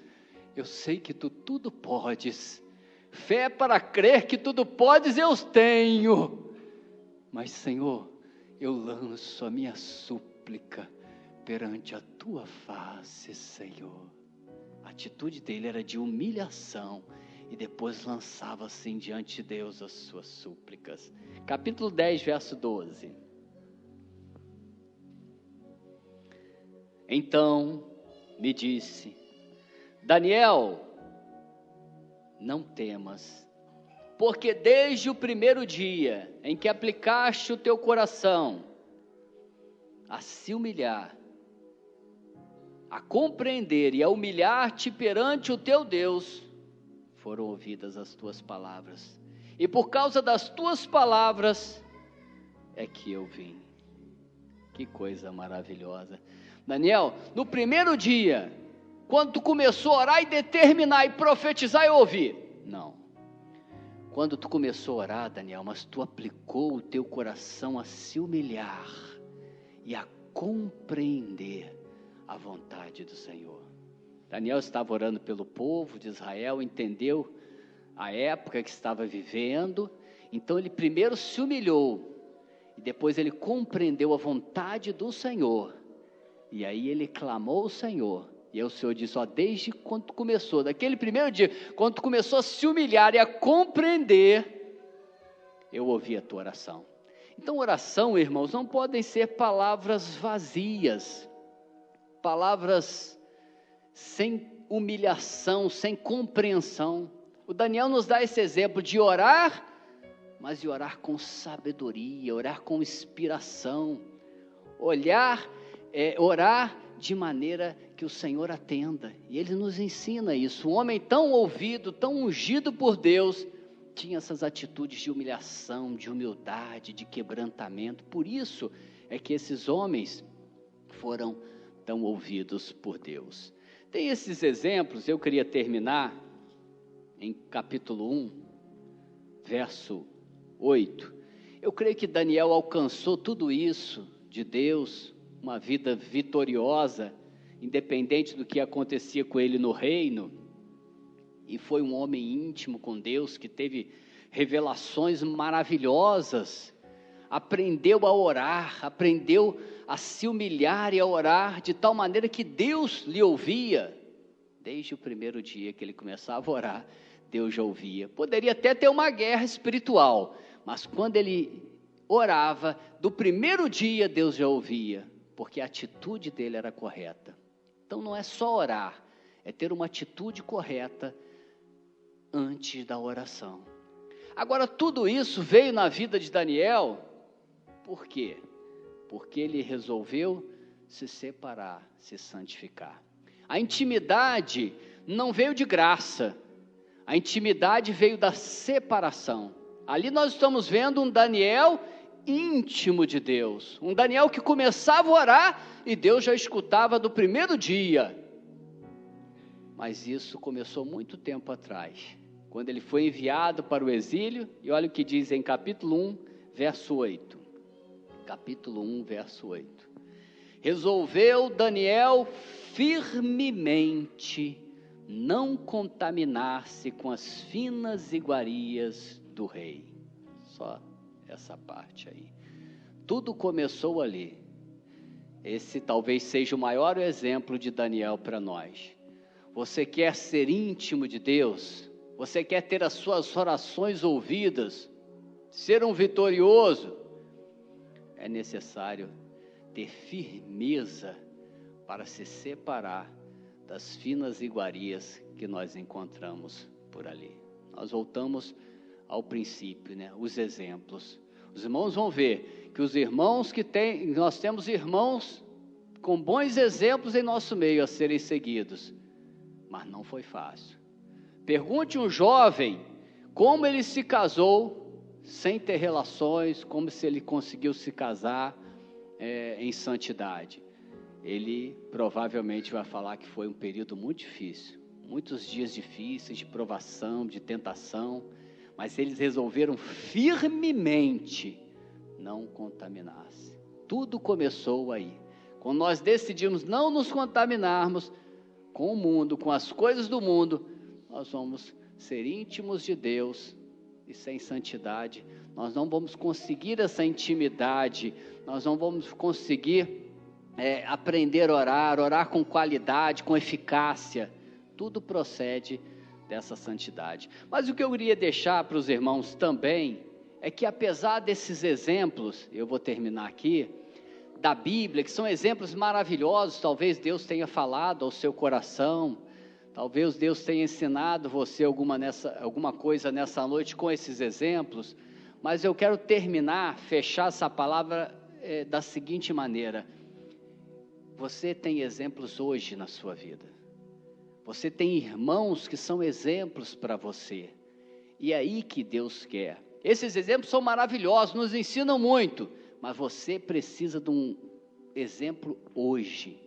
Eu sei que tu tudo podes, fé para crer que tudo podes eu tenho, mas Senhor, eu lanço a minha súplica perante a tua face, Senhor. A atitude dele era de humilhação, e depois lançava assim diante de Deus as suas súplicas. Capítulo 10, verso 12. Então me disse, Daniel, não temas, porque desde o primeiro dia em que aplicaste o teu coração a se humilhar, a compreender e a humilhar-te perante o teu Deus, foram ouvidas as tuas palavras, e por causa das tuas palavras é que eu vim. Que coisa maravilhosa. Daniel, no primeiro dia, quando tu começou a orar e determinar e profetizar, eu ouvi. Não. quando tu começou a orar, Daniel, mas tu aplicou o teu coração a se humilhar e a compreender a vontade do Senhor. Daniel estava orando pelo povo de Israel, entendeu a época que estava vivendo, então ele primeiro se humilhou, e depois ele compreendeu a vontade do Senhor, e aí ele clamou ao Senhor, e aí o Senhor disse, desde quando tu começou, daquele primeiro dia, quando tu começou a se humilhar e a compreender, eu ouvi a tua oração. Então oração, irmãos, não podem ser palavras vazias, palavras sem humilhação, sem compreensão. O Daniel nos dá esse exemplo de orar, mas de orar com sabedoria, orar com inspiração, orar de maneira que o Senhor atenda, e Ele nos ensina isso. Um homem tão ouvido, tão ungido por Deus, tinha essas atitudes de humilhação, de humildade, de quebrantamento. Por isso é que esses homens foram tão ouvidos por Deus. Tem esses exemplos, eu queria terminar em capítulo 1, verso 8. Eu creio que Daniel alcançou tudo isso de Deus, uma vida vitoriosa, independente do que acontecia com ele no reino, e foi um homem íntimo com Deus, que teve revelações maravilhosas, aprendeu a orar, aprendeu a se humilhar e a orar, de tal maneira que Deus lhe ouvia. Desde o primeiro dia que ele começava a orar, Deus já ouvia. Poderia até ter uma guerra espiritual, mas quando ele orava, do primeiro dia Deus já ouvia, porque a atitude dele era correta. Então não é só orar, é ter uma atitude correta antes da oração. Agora, tudo isso veio na vida de Daniel, por quê? Porque ele resolveu se separar, se santificar. A intimidade não veio de graça, a intimidade veio da separação. Ali nós estamos vendo um Daniel íntimo de Deus, um Daniel que começava a orar e Deus já escutava do primeiro dia. Mas isso começou muito tempo atrás, quando ele foi enviado para o exílio, e olha o que diz em capítulo 1, verso 8. Capítulo 1, verso 8. Resolveu Daniel firmemente não contaminar-se com as finas iguarias do rei. Só essa parte aí. Tudo começou ali. Esse talvez seja o maior exemplo de Daniel para nós. Você quer ser íntimo de Deus? Você quer ter as suas orações ouvidas? Ser um vitorioso? É necessário ter firmeza para se separar das finas iguarias que nós encontramos por ali. Nós voltamos ao princípio, né? Os exemplos. Os irmãos vão ver que os irmãos nós temos irmãos com bons exemplos em nosso meio a serem seguidos, mas não foi fácil. Pergunte um jovem como ele se casou sem ter relações, como se ele conseguiu se casar em santidade. Ele provavelmente vai falar que foi um período muito difícil, muitos dias difíceis de provação, de tentação, mas eles resolveram firmemente não contaminar-se. Tudo começou aí. Quando nós decidimos não nos contaminarmos com o mundo, com as coisas do mundo, nós vamos ser íntimos de Deus, e sem santidade nós não vamos conseguir essa intimidade, nós não vamos conseguir aprender a orar com qualidade, com eficácia. Tudo procede dessa santidade. Mas o que eu queria deixar para os irmãos também é que, apesar desses exemplos, eu vou terminar aqui, da Bíblia, que são exemplos maravilhosos, talvez Deus tenha falado ao seu coração, talvez Deus tenha ensinado você alguma coisa nessa noite com esses exemplos, mas eu quero fechar essa palavra da seguinte maneira: você tem exemplos hoje na sua vida, você tem irmãos que são exemplos para você, e é aí que Deus quer. Esses exemplos são maravilhosos, nos ensinam muito, mas você precisa de um exemplo hoje,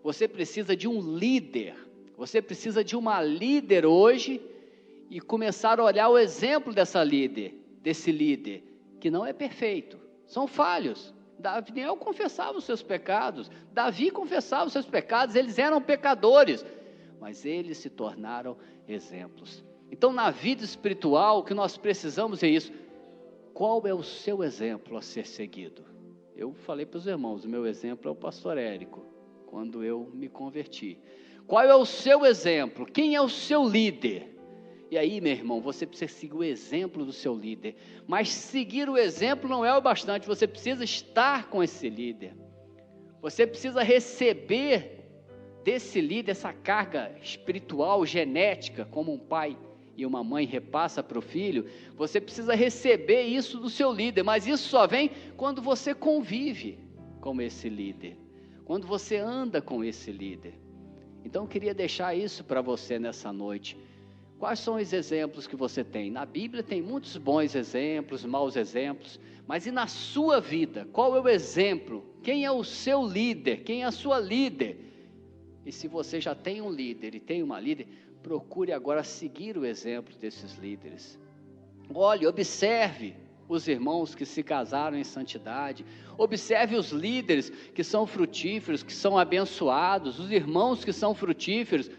você precisa de um líder, você precisa de uma líder hoje, e começaram a olhar o exemplo desse líder, que não é perfeito, são falhos. Daniel confessava os seus pecados, Davi confessava os seus pecados, eles eram pecadores, mas eles se tornaram exemplos. Então, na vida espiritual, o que nós precisamos é isso. Qual é o seu exemplo a ser seguido? Eu falei para os irmãos, o meu exemplo é o pastor Érico, quando eu me converti. Qual é o seu exemplo? Quem é o seu líder? E aí, meu irmão, você precisa seguir o exemplo do seu líder. Mas seguir o exemplo não é o bastante, você precisa estar com esse líder. Você precisa receber desse líder essa carga espiritual, genética, como um pai e uma mãe repassa para o filho. Você precisa receber isso do seu líder, mas isso só vem quando você convive com esse líder, quando você anda com esse líder. Então eu queria deixar isso para você nessa noite. Quais são os exemplos que você tem? Na Bíblia tem muitos bons exemplos, maus exemplos, mas e na sua vida? Qual é o exemplo? Quem é o seu líder? Quem é a sua líder? E se você já tem um líder e tem uma líder, procure agora seguir o exemplo desses líderes. Olhe, observe os irmãos que se casaram em santidade, observe os líderes que são frutíferos, que são abençoados, os irmãos que são frutíferos,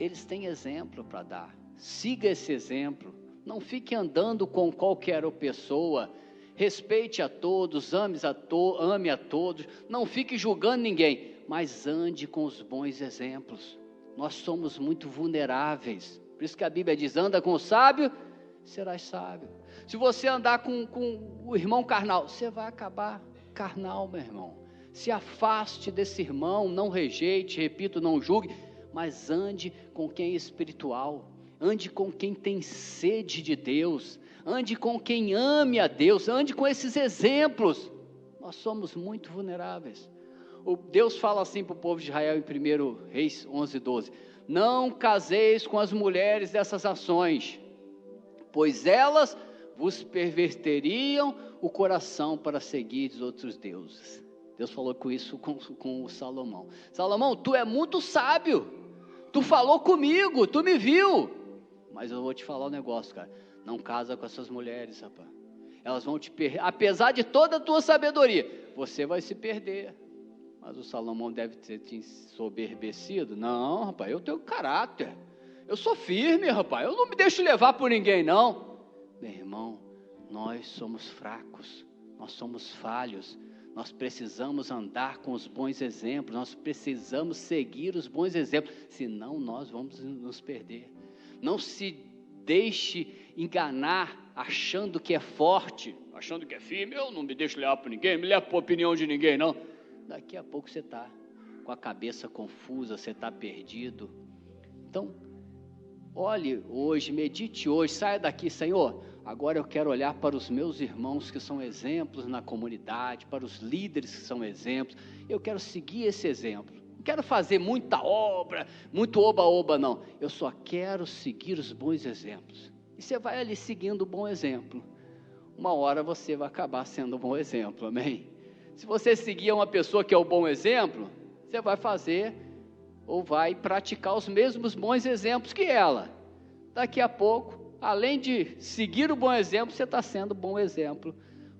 eles têm exemplo para dar. Siga esse exemplo, não fique andando com qualquer pessoa, respeite a todos, ame a todos, não fique julgando ninguém, mas ande com os bons exemplos. Nós somos muito vulneráveis, por isso que a Bíblia diz, anda com o sábio, serás sábio. Se você andar com o irmão carnal, você vai acabar carnal, meu irmão. Se afaste desse irmão, não rejeite, repito, não julgue, mas ande com quem é espiritual, ande com quem tem sede de Deus, ande com quem ame a Deus, ande com esses exemplos. Nós somos muito vulneráveis. Deus fala assim para o povo de Israel em 1 Reis 11:12, não caseis com as mulheres dessas nações, pois elas vos perverteriam o coração para seguir os outros deuses. Deus falou com isso com o Salomão. Salomão, tu é muito sábio, tu falou comigo, tu me viu, mas eu vou te falar um negócio, cara, não casa com essas mulheres, rapaz, elas vão te perder, apesar de toda a tua sabedoria, você vai se perder. Mas o Salomão deve ter te ensoberbecido. Não, rapaz, eu tenho caráter, eu sou firme, rapaz, eu não me deixo levar por ninguém, não. Meu irmão, nós somos fracos, nós somos falhos, nós precisamos andar com os bons exemplos, nós precisamos seguir os bons exemplos, senão nós vamos nos perder. Não se deixe enganar achando que é forte, achando que é firme, eu não me deixo levar por ninguém, me levo por opinião de ninguém, não. Daqui a pouco você está com a cabeça confusa, você está perdido. Então, olhe hoje, medite hoje, saia daqui, Senhor, agora eu quero olhar para os meus irmãos que são exemplos na comunidade, para os líderes que são exemplos, eu quero seguir esse exemplo, não quero fazer muita obra, muito oba-oba não, eu só quero seguir os bons exemplos, e você vai ali seguindo o bom exemplo, uma hora você vai acabar sendo um bom exemplo, amém? Se você seguir uma pessoa que é o bom exemplo, você vai fazer ou vai praticar os mesmos bons exemplos que ela. Daqui a pouco, além de seguir o bom exemplo, você está sendo bom exemplo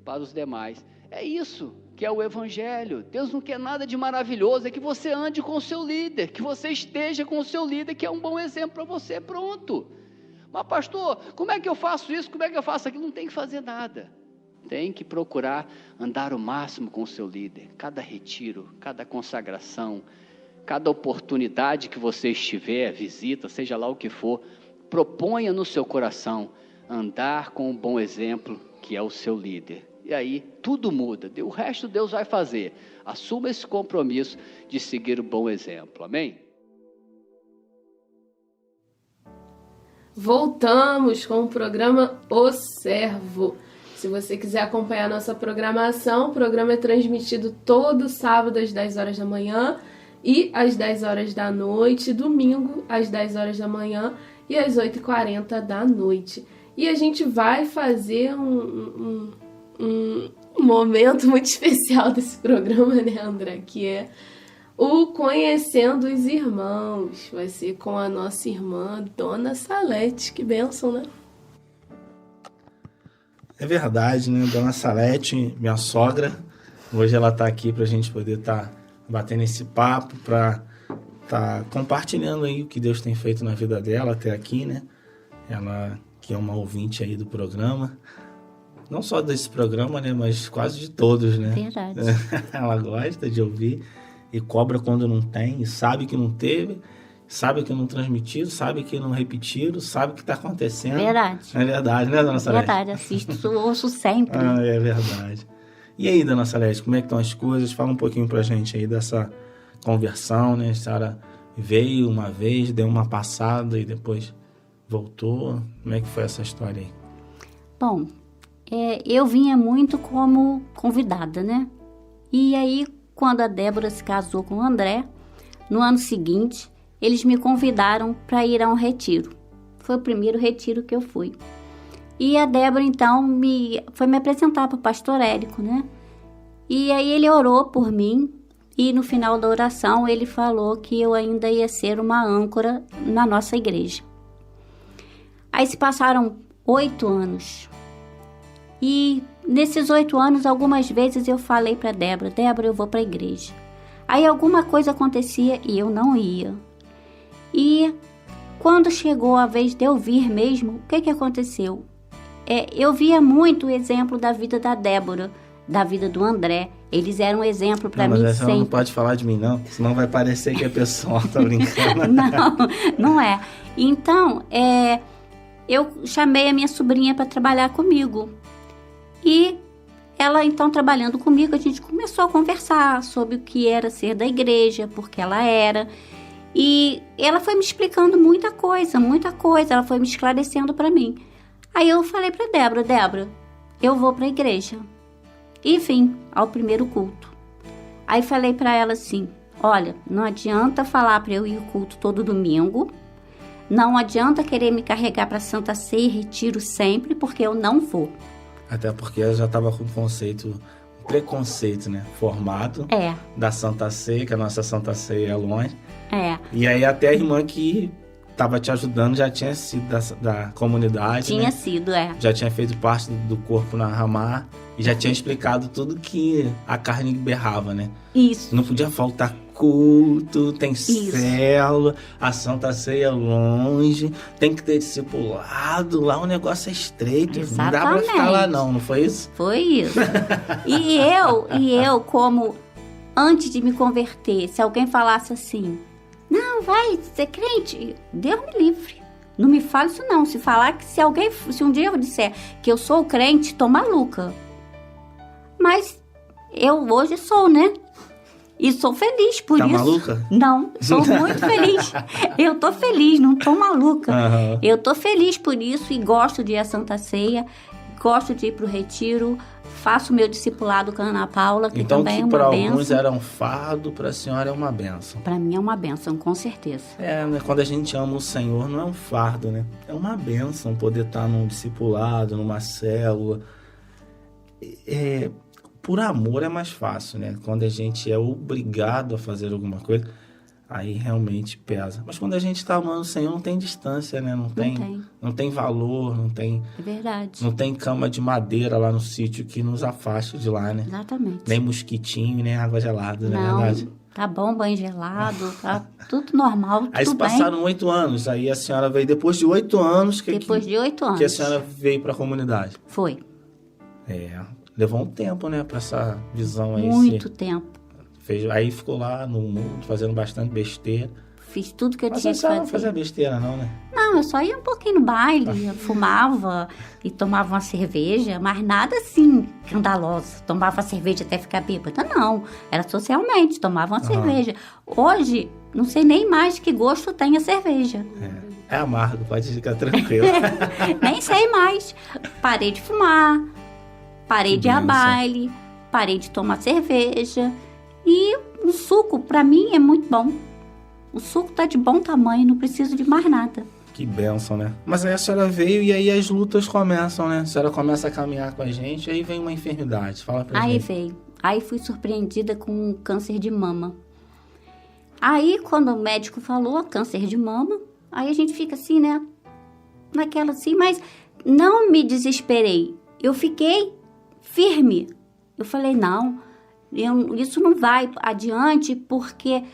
para os demais. É isso que é o Evangelho. Deus não quer nada de maravilhoso, é que você ande com o seu líder, que você esteja com o seu líder, que é um bom exemplo para você, pronto. Mas pastor, como é que eu faço isso, como é que eu faço aquilo? Não tem que fazer nada. Tem que procurar andar o máximo com o seu líder, cada retiro, cada consagração, cada oportunidade que você estiver, visita, seja lá o que for, proponha no seu coração andar com um bom exemplo que é o seu líder. E aí tudo muda, o resto Deus vai fazer. Assuma esse compromisso de seguir o bom exemplo, amém? Voltamos com o programa O Servo. Se você quiser acompanhar a nossa programação, o programa é transmitido todo sábado às 10 horas da manhã e às 10 horas da noite, domingo às 10 horas da manhã e às 8h40 da noite. E a gente vai fazer um momento muito especial desse programa, né, André? Que é o Conhecendo os Irmãos. Vai ser com a nossa irmã, Dona Salete. Que bênção, né? É verdade, né? Dona Salete, minha sogra, hoje ela está aqui para a gente poder estar batendo esse papo, para estar compartilhando aí o que Deus tem feito na vida dela até aqui, né? Ela que é uma ouvinte aí do programa, não só desse programa, né? Mas quase de todos, né? Verdade. Ela gosta de ouvir e cobra quando não tem, e sabe que não teve, sabe que não transmitiram, sabe que não repetiram, sabe o que está acontecendo. Verdade. É verdade, né, Dona Salete? Verdade, assisto, ouço sempre. Ah, é verdade. E aí, Dona Salete, como é que estão as coisas? Fala um pouquinho pra gente aí dessa conversão, né? A senhora veio uma vez, deu uma passada e depois voltou. Como é que foi essa história aí? Bom, eu vinha muito como convidada, né? E aí, quando a Débora se casou com o André, no ano seguinte, eles me convidaram para ir a um retiro. Foi o primeiro retiro que eu fui. E a Débora, então, foi me apresentar para o pastor Érico, né? E aí ele orou por mim e no final da oração ele falou que eu ainda ia ser uma âncora na nossa igreja. Aí se passaram 8 anos. E nesses 8 anos, algumas vezes eu falei para Débora, eu vou para a igreja. Aí alguma coisa acontecia e eu não ia. E quando chegou a vez de eu vir mesmo, o que aconteceu? Eu via muito o exemplo da vida da Débora, da vida do André. Eles eram um exemplo para mim Mas sempre. não pode falar de mim, não, senão vai parecer que é pessoal, tá brincando. Não é. Então, eu chamei a minha sobrinha para trabalhar comigo. E ela, então, trabalhando comigo, a gente começou a conversar sobre o que era ser da igreja, porque ela era. E ela foi me explicando muita coisa, ela foi me esclarecendo para mim. Aí eu falei para Débora, eu vou para a igreja. E vim ao primeiro culto. Aí falei para ela assim, olha, não adianta falar para eu ir ao culto todo domingo, não adianta querer me carregar para Santa Ceia e retiro sempre, porque eu não vou. Até porque ela já estava com um preconceito, né, formado da Santa Ceia, que a nossa Santa Ceia é longe. E aí até a irmã que estava te ajudando já tinha sido da comunidade, Tinha né? sido, Já tinha feito parte do corpo na Ramar e já tinha explicado tudo que a carne berrava, né? Isso. Não podia faltar culto, tem célula, a Santa Ceia longe, tem que ter discipulado, lá o negócio é estreito. Exatamente. Não dá pra ficar lá não foi isso? Foi isso. E eu, como antes de me converter, se alguém falasse assim, não, vai ser crente, Deus me livre. Não me fale isso não. Se um dia eu disser que eu sou crente, tô maluca. Mas eu hoje sou, né? E sou feliz por isso. Tá maluca? Não, sou muito feliz. Eu tô feliz, não tô maluca. Uhum. Eu tô feliz por isso e gosto de ir à Santa Ceia, gosto de ir pro retiro, faço meu discipulado com a Ana Paula, que então, também é uma para bênção. alguns era um fardo, para a senhora é uma bênção. Para mim é uma bênção, com certeza. Né? Quando a gente ama o Senhor, não é um fardo, né? É uma bênção poder estar num discipulado, numa célula. Por amor é mais fácil, né? Quando a gente é obrigado a fazer alguma coisa, aí realmente pesa. Mas quando a gente está amando o Senhor, não tem distância, né? Não tem valor, não tem... É verdade. Não tem cama de madeira lá no sítio que nos afaste de lá, né? Exatamente. Nem mosquitinho, nem água gelada, não é verdade? Tá bom, banho gelado, tá tudo normal, tudo bem. Aí se passaram 8 anos, aí a senhora veio depois de 8 anos... Depois de 8 anos. Que a senhora veio para a comunidade. Foi. Levou um tempo, né, para essa visão aí. Muito tempo. Aí ficou lá no mundo, fazendo bastante besteira. Fiz tudo que eu tinha que fazer. Mas a senhora não fazer. fazia besteira não, né? Não, eu só ia um pouquinho no baile, fumava e tomava uma cerveja, mas nada assim, escandaloso. Tomava cerveja até ficar bêbada, não. Era socialmente, tomava uma cerveja. Hoje, não sei nem mais que gosto tem a cerveja. É amargo, pode ficar tranquilo. Nem sei mais. Parei de fumar, parei de ir a baile, parei de tomar cerveja. E o suco, pra mim, é muito bom. O suco tá de bom tamanho, não preciso de mais nada. Que bênção, né? Mas aí a senhora veio e aí as lutas começam, né? A senhora começa a caminhar com a gente, aí vem uma enfermidade. Fala pra gente. Aí veio. Aí fui surpreendida com um câncer de mama. Aí, quando o médico falou câncer de mama, aí a gente fica assim, né? Naquela assim, mas não me desesperei. Eu fiquei firme. Eu falei, não, isso não vai adiante, porque,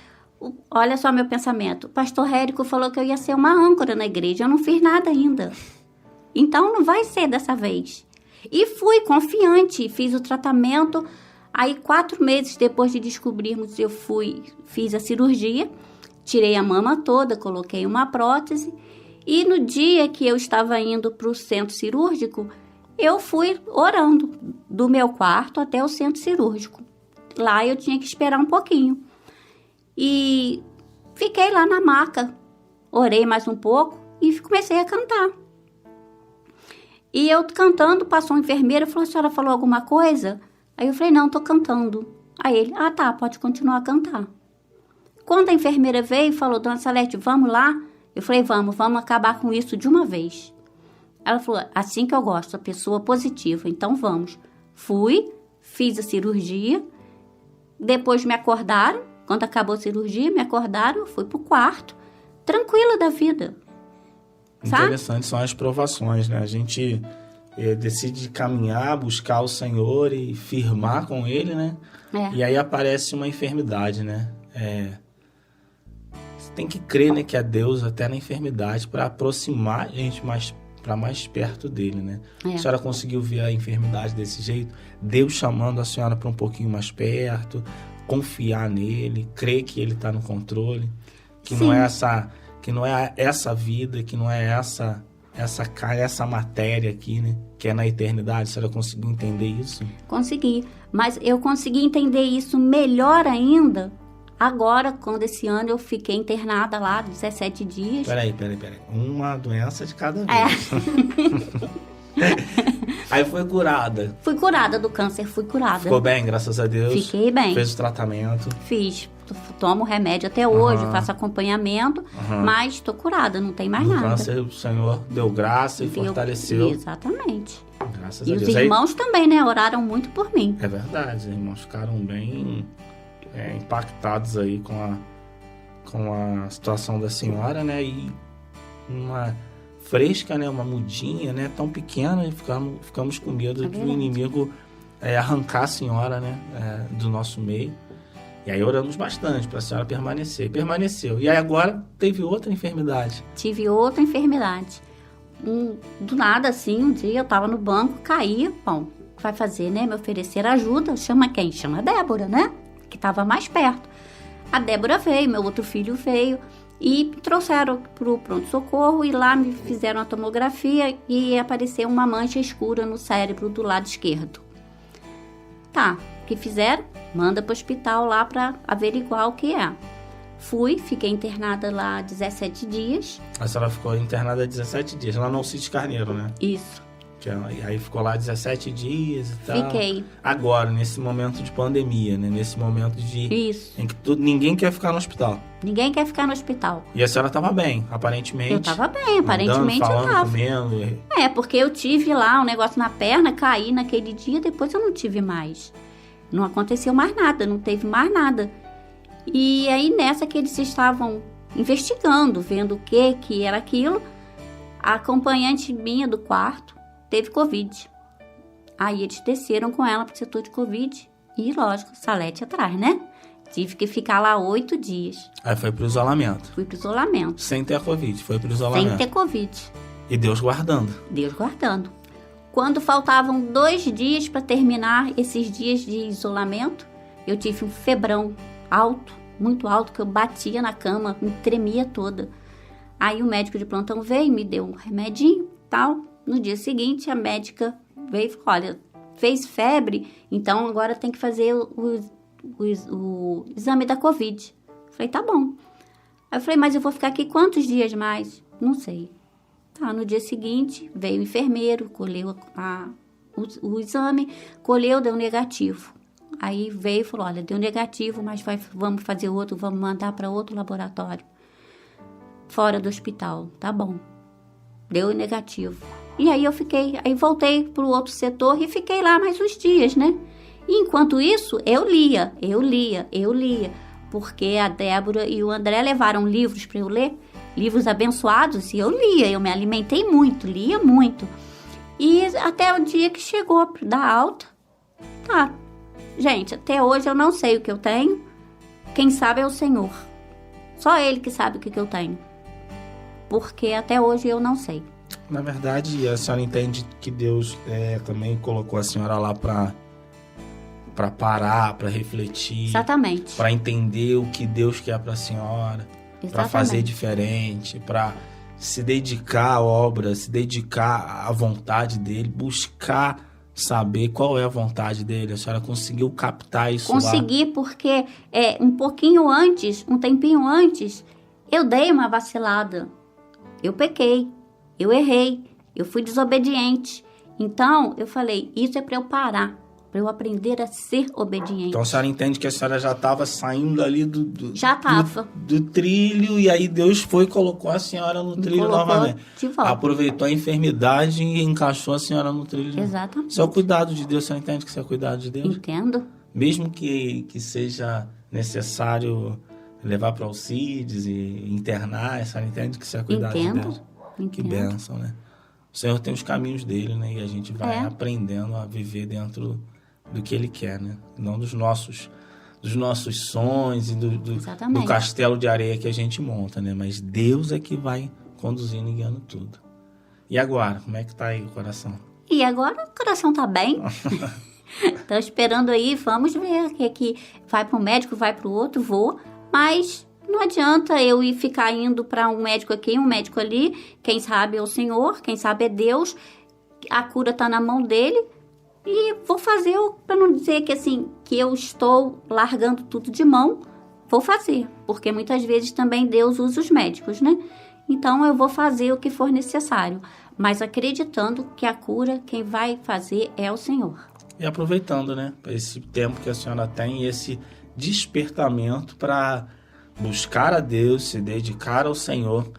olha só meu pensamento, o pastor Érico falou que eu ia ser uma âncora na igreja, eu não fiz nada ainda. Então, não vai ser dessa vez. E fui confiante, fiz o tratamento. Aí, 4 meses depois de descobrirmos, fiz a cirurgia, tirei a mama toda, coloquei uma prótese. E no dia que eu estava indo para o centro cirúrgico, eu fui orando do meu quarto até o centro cirúrgico. Lá eu tinha que esperar um pouquinho. E fiquei lá na maca, orei mais um pouco e comecei a cantar. E eu cantando, passou um enfermeiro e falou, a senhora falou alguma coisa? Aí eu falei, não, tô cantando. Aí ele, tá, pode continuar a cantar. Quando a enfermeira veio e falou, dona Salete, vamos lá? Eu falei, vamos acabar com isso de uma vez. Ela falou, assim que eu gosto, a pessoa positiva, então vamos. Fui, fiz a cirurgia, depois me acordaram, quando acabou a cirurgia, me acordaram, fui pro quarto, tranquila da vida. Sabe? Interessante, são as provações, né? A gente decide caminhar, buscar o Senhor e firmar com Ele, né? E aí aparece uma enfermidade, né? Você tem que crer, né, que é Deus até na enfermidade para aproximar a gente para mais perto dele, né? A senhora conseguiu ver a enfermidade desse jeito? Deus chamando a senhora para um pouquinho mais perto, confiar nele, crer que ele está no controle, que não é essa vida, que não é essa matéria aqui, né? Que é na eternidade. A senhora conseguiu entender isso? Consegui, mas eu consegui entender isso melhor ainda agora, quando esse ano eu fiquei internada lá 17 dias. Peraí. Uma doença de cada vez. Aí foi curada. Fui curada do câncer, fui curada. Ficou bem, graças a Deus. Fiquei bem. Fez o tratamento. Fiz. Tomo remédio até hoje, faço acompanhamento, mas estou curada, não tem mais nada. O câncer, o Senhor deu graça e fortaleceu. Exatamente. Graças a Deus. E os irmãos também, né? Oraram muito por mim. É verdade, os irmãos ficaram bem impactados aí com a situação da senhora, né? E uma fresca, né? Uma mudinha, né? Tão pequena, e ficamos com medo de o inimigo arrancar a senhora, né? Do nosso meio. E aí oramos bastante para a senhora permanecer. Permaneceu. E aí agora teve outra enfermidade. Tive outra enfermidade. Do nada, assim, um dia eu estava no banco, caí. Bom, vai fazer, né? Me oferecer ajuda. Chama quem? Chama a Débora, né? Que estava mais perto. A Débora veio, meu outro filho veio. E me trouxeram para o pronto-socorro. E lá me fizeram a tomografia e apareceu uma mancha escura no cérebro do lado esquerdo. Tá, o que fizeram? Manda para o hospital lá para averiguar o que é. Fui, fiquei internada lá 17 dias. A senhora ficou internada 17 dias, lá no Alcides Carneiro, né? Isso. Aí ficou lá 17 dias e tal. Fiquei. Agora, nesse momento de pandemia, né? Nesse momento Isso. em que ninguém quer ficar no hospital. Ninguém quer ficar no hospital. E a senhora estava bem, aparentemente. Eu estava bem, aparentemente andando, eu estava. Comendo. Porque eu tive lá um negócio na perna, caí naquele dia, depois eu não tive mais. Não aconteceu mais nada, não teve mais nada. E aí, nessa que eles estavam investigando, vendo o que era aquilo, a acompanhante minha do quarto teve Covid. Aí eles desceram com ela pro setor de Covid e, lógico, Salete atrás, né? Tive que ficar lá 8 dias. Aí foi pro isolamento. Fui pro isolamento. Sem ter a Covid, foi pro isolamento. Sem ter Covid. E Deus guardando. Deus guardando. Quando faltavam 2 dias para terminar esses dias de isolamento, eu tive um febrão alto, muito alto, que eu batia na cama, me tremia toda. Aí o médico de plantão veio, me deu um remedinho, tal. No dia seguinte, a médica veio e falou, olha, fez febre, então agora tem que fazer o exame da Covid. Eu falei, tá bom. Aí eu falei, mas eu vou ficar aqui quantos dias mais? Não sei. Tá, no dia seguinte, veio o enfermeiro, colheu o exame, colheu, deu negativo. Aí veio e falou, olha, deu negativo, mas vamos fazer outro, vamos mandar para outro laboratório. Fora do hospital, tá bom. Deu negativo. E aí aí voltei para o outro setor e fiquei lá mais uns dias, né? E enquanto isso, eu lia. porque a Débora e o André levaram livros para eu ler, livros abençoados, e eu lia, eu me alimentei muito, lia muito. E até o dia que chegou da alta, tá. Gente, até hoje eu não sei o que eu tenho, quem sabe é o Senhor. Só Ele que sabe o que eu tenho, porque até hoje eu não sei. Na verdade, a senhora entende que Deus também colocou a senhora lá para parar, para refletir. Exatamente. Para entender o que Deus quer para a senhora, para fazer diferente, para se dedicar à obra, se dedicar à vontade dele, buscar saber qual é a vontade dele. A senhora conseguiu captar isso? Consegui, porque um pouquinho antes, um tempinho antes, eu dei uma vacilada. Eu pequei, eu errei, eu fui desobediente. Então, eu falei, isso é para eu parar, para eu aprender a ser obediente. Então a senhora entende que a senhora já estava saindo ali do trilho, e aí Deus foi e colocou a senhora no trilho novamente. De volta. Aproveitou a enfermidade e encaixou a senhora no trilho. Exatamente. Isso é o cuidado de Deus. Você entende que isso é o cuidado de Deus? Entendo. Mesmo que seja necessário levar para Alcides e internar, a senhora entende que isso é cuidado de Deus? Que bênção, né? O Senhor tem os caminhos dele, né? E a gente vai aprendendo a viver dentro do que ele quer, né? Não dos nossos sonhos e do castelo de areia que a gente monta, né? Mas Deus é que vai conduzindo e guiando tudo. E agora, como é que tá aí o coração? E agora o coração tá bem. Tô esperando aí, vamos ver que vai para um médico, vai para o outro, vou. Mas não adianta eu ficar indo para um médico aqui, um médico ali. Quem sabe é o Senhor, quem sabe é Deus. A cura tá na mão dele. E vou fazer, para não dizer que assim, que eu estou largando tudo de mão, vou fazer. Porque muitas vezes também Deus usa os médicos, né? Então eu vou fazer o que for necessário. Mas acreditando que a cura, quem vai fazer é o Senhor. E aproveitando, né? Esse tempo que a senhora tem, esse despertamento para buscar a Deus, se dedicar ao Senhor.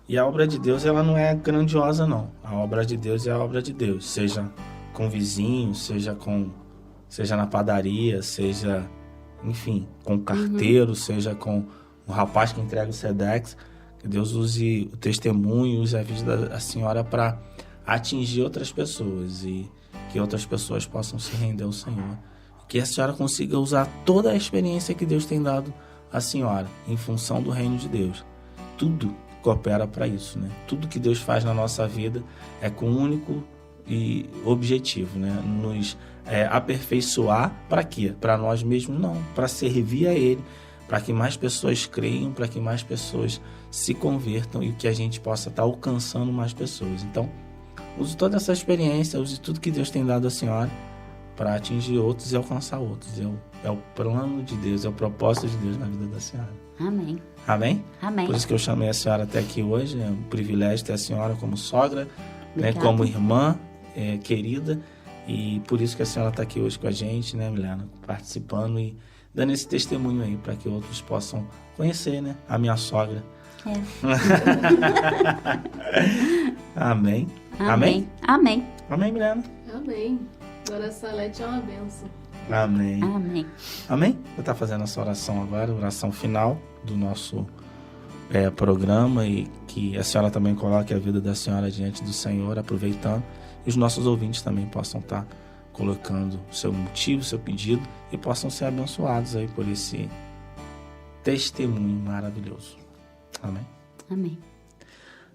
E a obra de Deus, ela não é grandiosa, não. A obra de Deus é a obra de Deus. Seja com vizinho, seja na padaria, seja, enfim, com carteiro, seja com um rapaz que entrega o Sedex. Que Deus use o testemunho, use a vida da senhora para atingir outras pessoas e que outras pessoas possam se render ao Senhor. Que a senhora consiga usar toda a experiência que Deus tem dado à senhora em função do reino de Deus. Tudo coopera para isso, né? Tudo que Deus faz na nossa vida é com um único e objetivo, né? Nos aperfeiçoar para quê? Para nós mesmos? Não, para servir a Ele, para que mais pessoas creiam, para que mais pessoas se convertam e que a gente possa estar alcançando mais pessoas. Então, use toda essa experiência, use tudo que Deus tem dado à senhora para atingir outros e alcançar outros. É o plano de Deus, é o propósito de Deus na vida da senhora. Amém. Amém? Amém. Por isso que eu chamei a senhora até aqui hoje. É um privilégio ter a senhora como sogra, né, como irmã querida. E por isso que a senhora está aqui hoje com a gente, né, Milena? Participando e dando esse testemunho aí para que outros possam conhecer, né, a minha sogra. Amém. Amém? Amém. Amém, Milena? Amém. Dona Salete é uma bênção. Amém. Amém. Amém? Vou estar fazendo essa oração agora, oração final do nosso programa, e que a senhora também coloque a vida da senhora diante do Senhor, aproveitando, e os nossos ouvintes também possam estar colocando o seu motivo, o seu pedido, e possam ser abençoados aí por esse testemunho maravilhoso. Amém? Amém.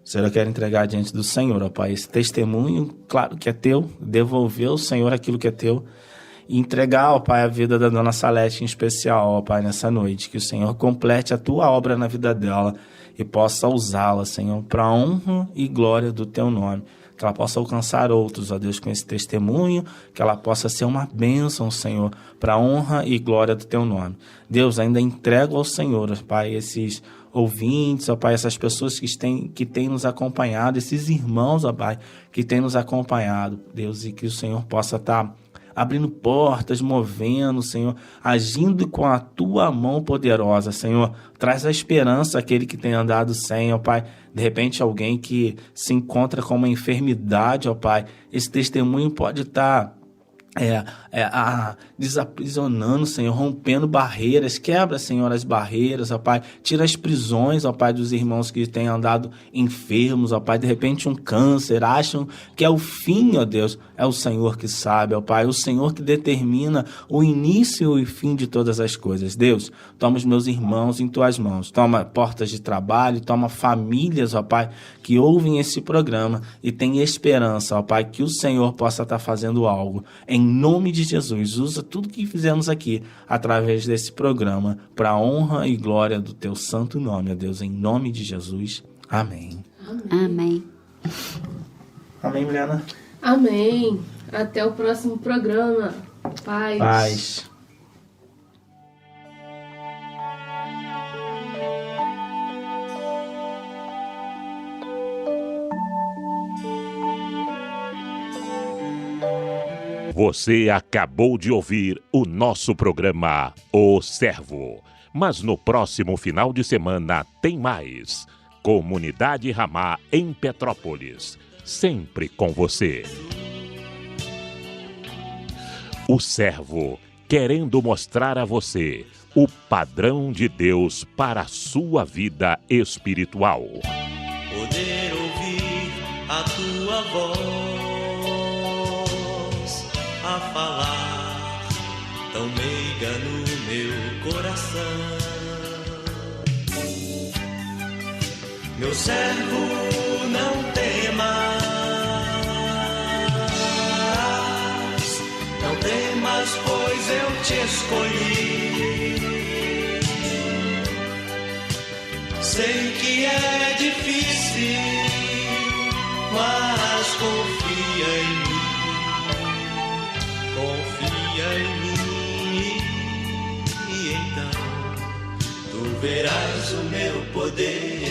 Senhor, eu quero entregar diante do Senhor, ó Pai, esse testemunho, claro que é teu, devolver ao Senhor aquilo que é teu, e entregar, ó Pai, a vida da Dona Salete em especial, ó Pai, nessa noite, que o Senhor complete a tua obra na vida dela e possa usá-la, Senhor, para a honra e glória do teu nome, que ela possa alcançar outros, ó Deus, com esse testemunho, que ela possa ser uma bênção, Senhor, para a honra e glória do teu nome. Deus, ainda entrego ao Senhor, ó Pai, esses ouvintes, ó Pai, essas pessoas que têm nos acompanhado, esses irmãos, ó Pai, que têm nos acompanhado, Deus, e que o Senhor possa estar abrindo portas, movendo, Senhor, agindo com a tua mão poderosa, Senhor. Traz a esperança àquele que tem andado sem, ó Pai. De repente, alguém que se encontra com uma enfermidade, ó Pai. Esse testemunho pode estar desaprisionando, Senhor, rompendo barreiras. Quebra, Senhor, as barreiras, ó Pai. Tira as prisões, ó Pai, dos irmãos que têm andado enfermos, ó Pai. De repente um câncer, acham que é o fim, ó Deus. É o Senhor que sabe, ó Pai. O Senhor que determina o início e o fim de todas as coisas. Deus, toma os meus irmãos em Tuas mãos. Toma portas de trabalho, toma famílias, ó Pai, que ouvem esse programa e têm esperança, ó Pai, que o Senhor possa estar fazendo algo. Em nome de Jesus, usa tudo que fizemos aqui através desse programa para a honra e glória do Teu santo nome, ó Deus, em nome de Jesus. Amém. Amém. Amém, Milena? Amém. Até o próximo programa. Paz. Paz. Você acabou de ouvir o nosso programa O Servo. Mas no próximo final de semana tem mais. Comunidade Ramá em Petrópolis. Sempre com você. O Servo, querendo mostrar a você o padrão de Deus para a sua vida espiritual. Poder ouvir a tua voz a falar tão meiga no meu coração. Meu servo, não temas, não temas, pois eu te escolhi. Sei que é difícil, mas confia em mim, e então tu verás o meu poder.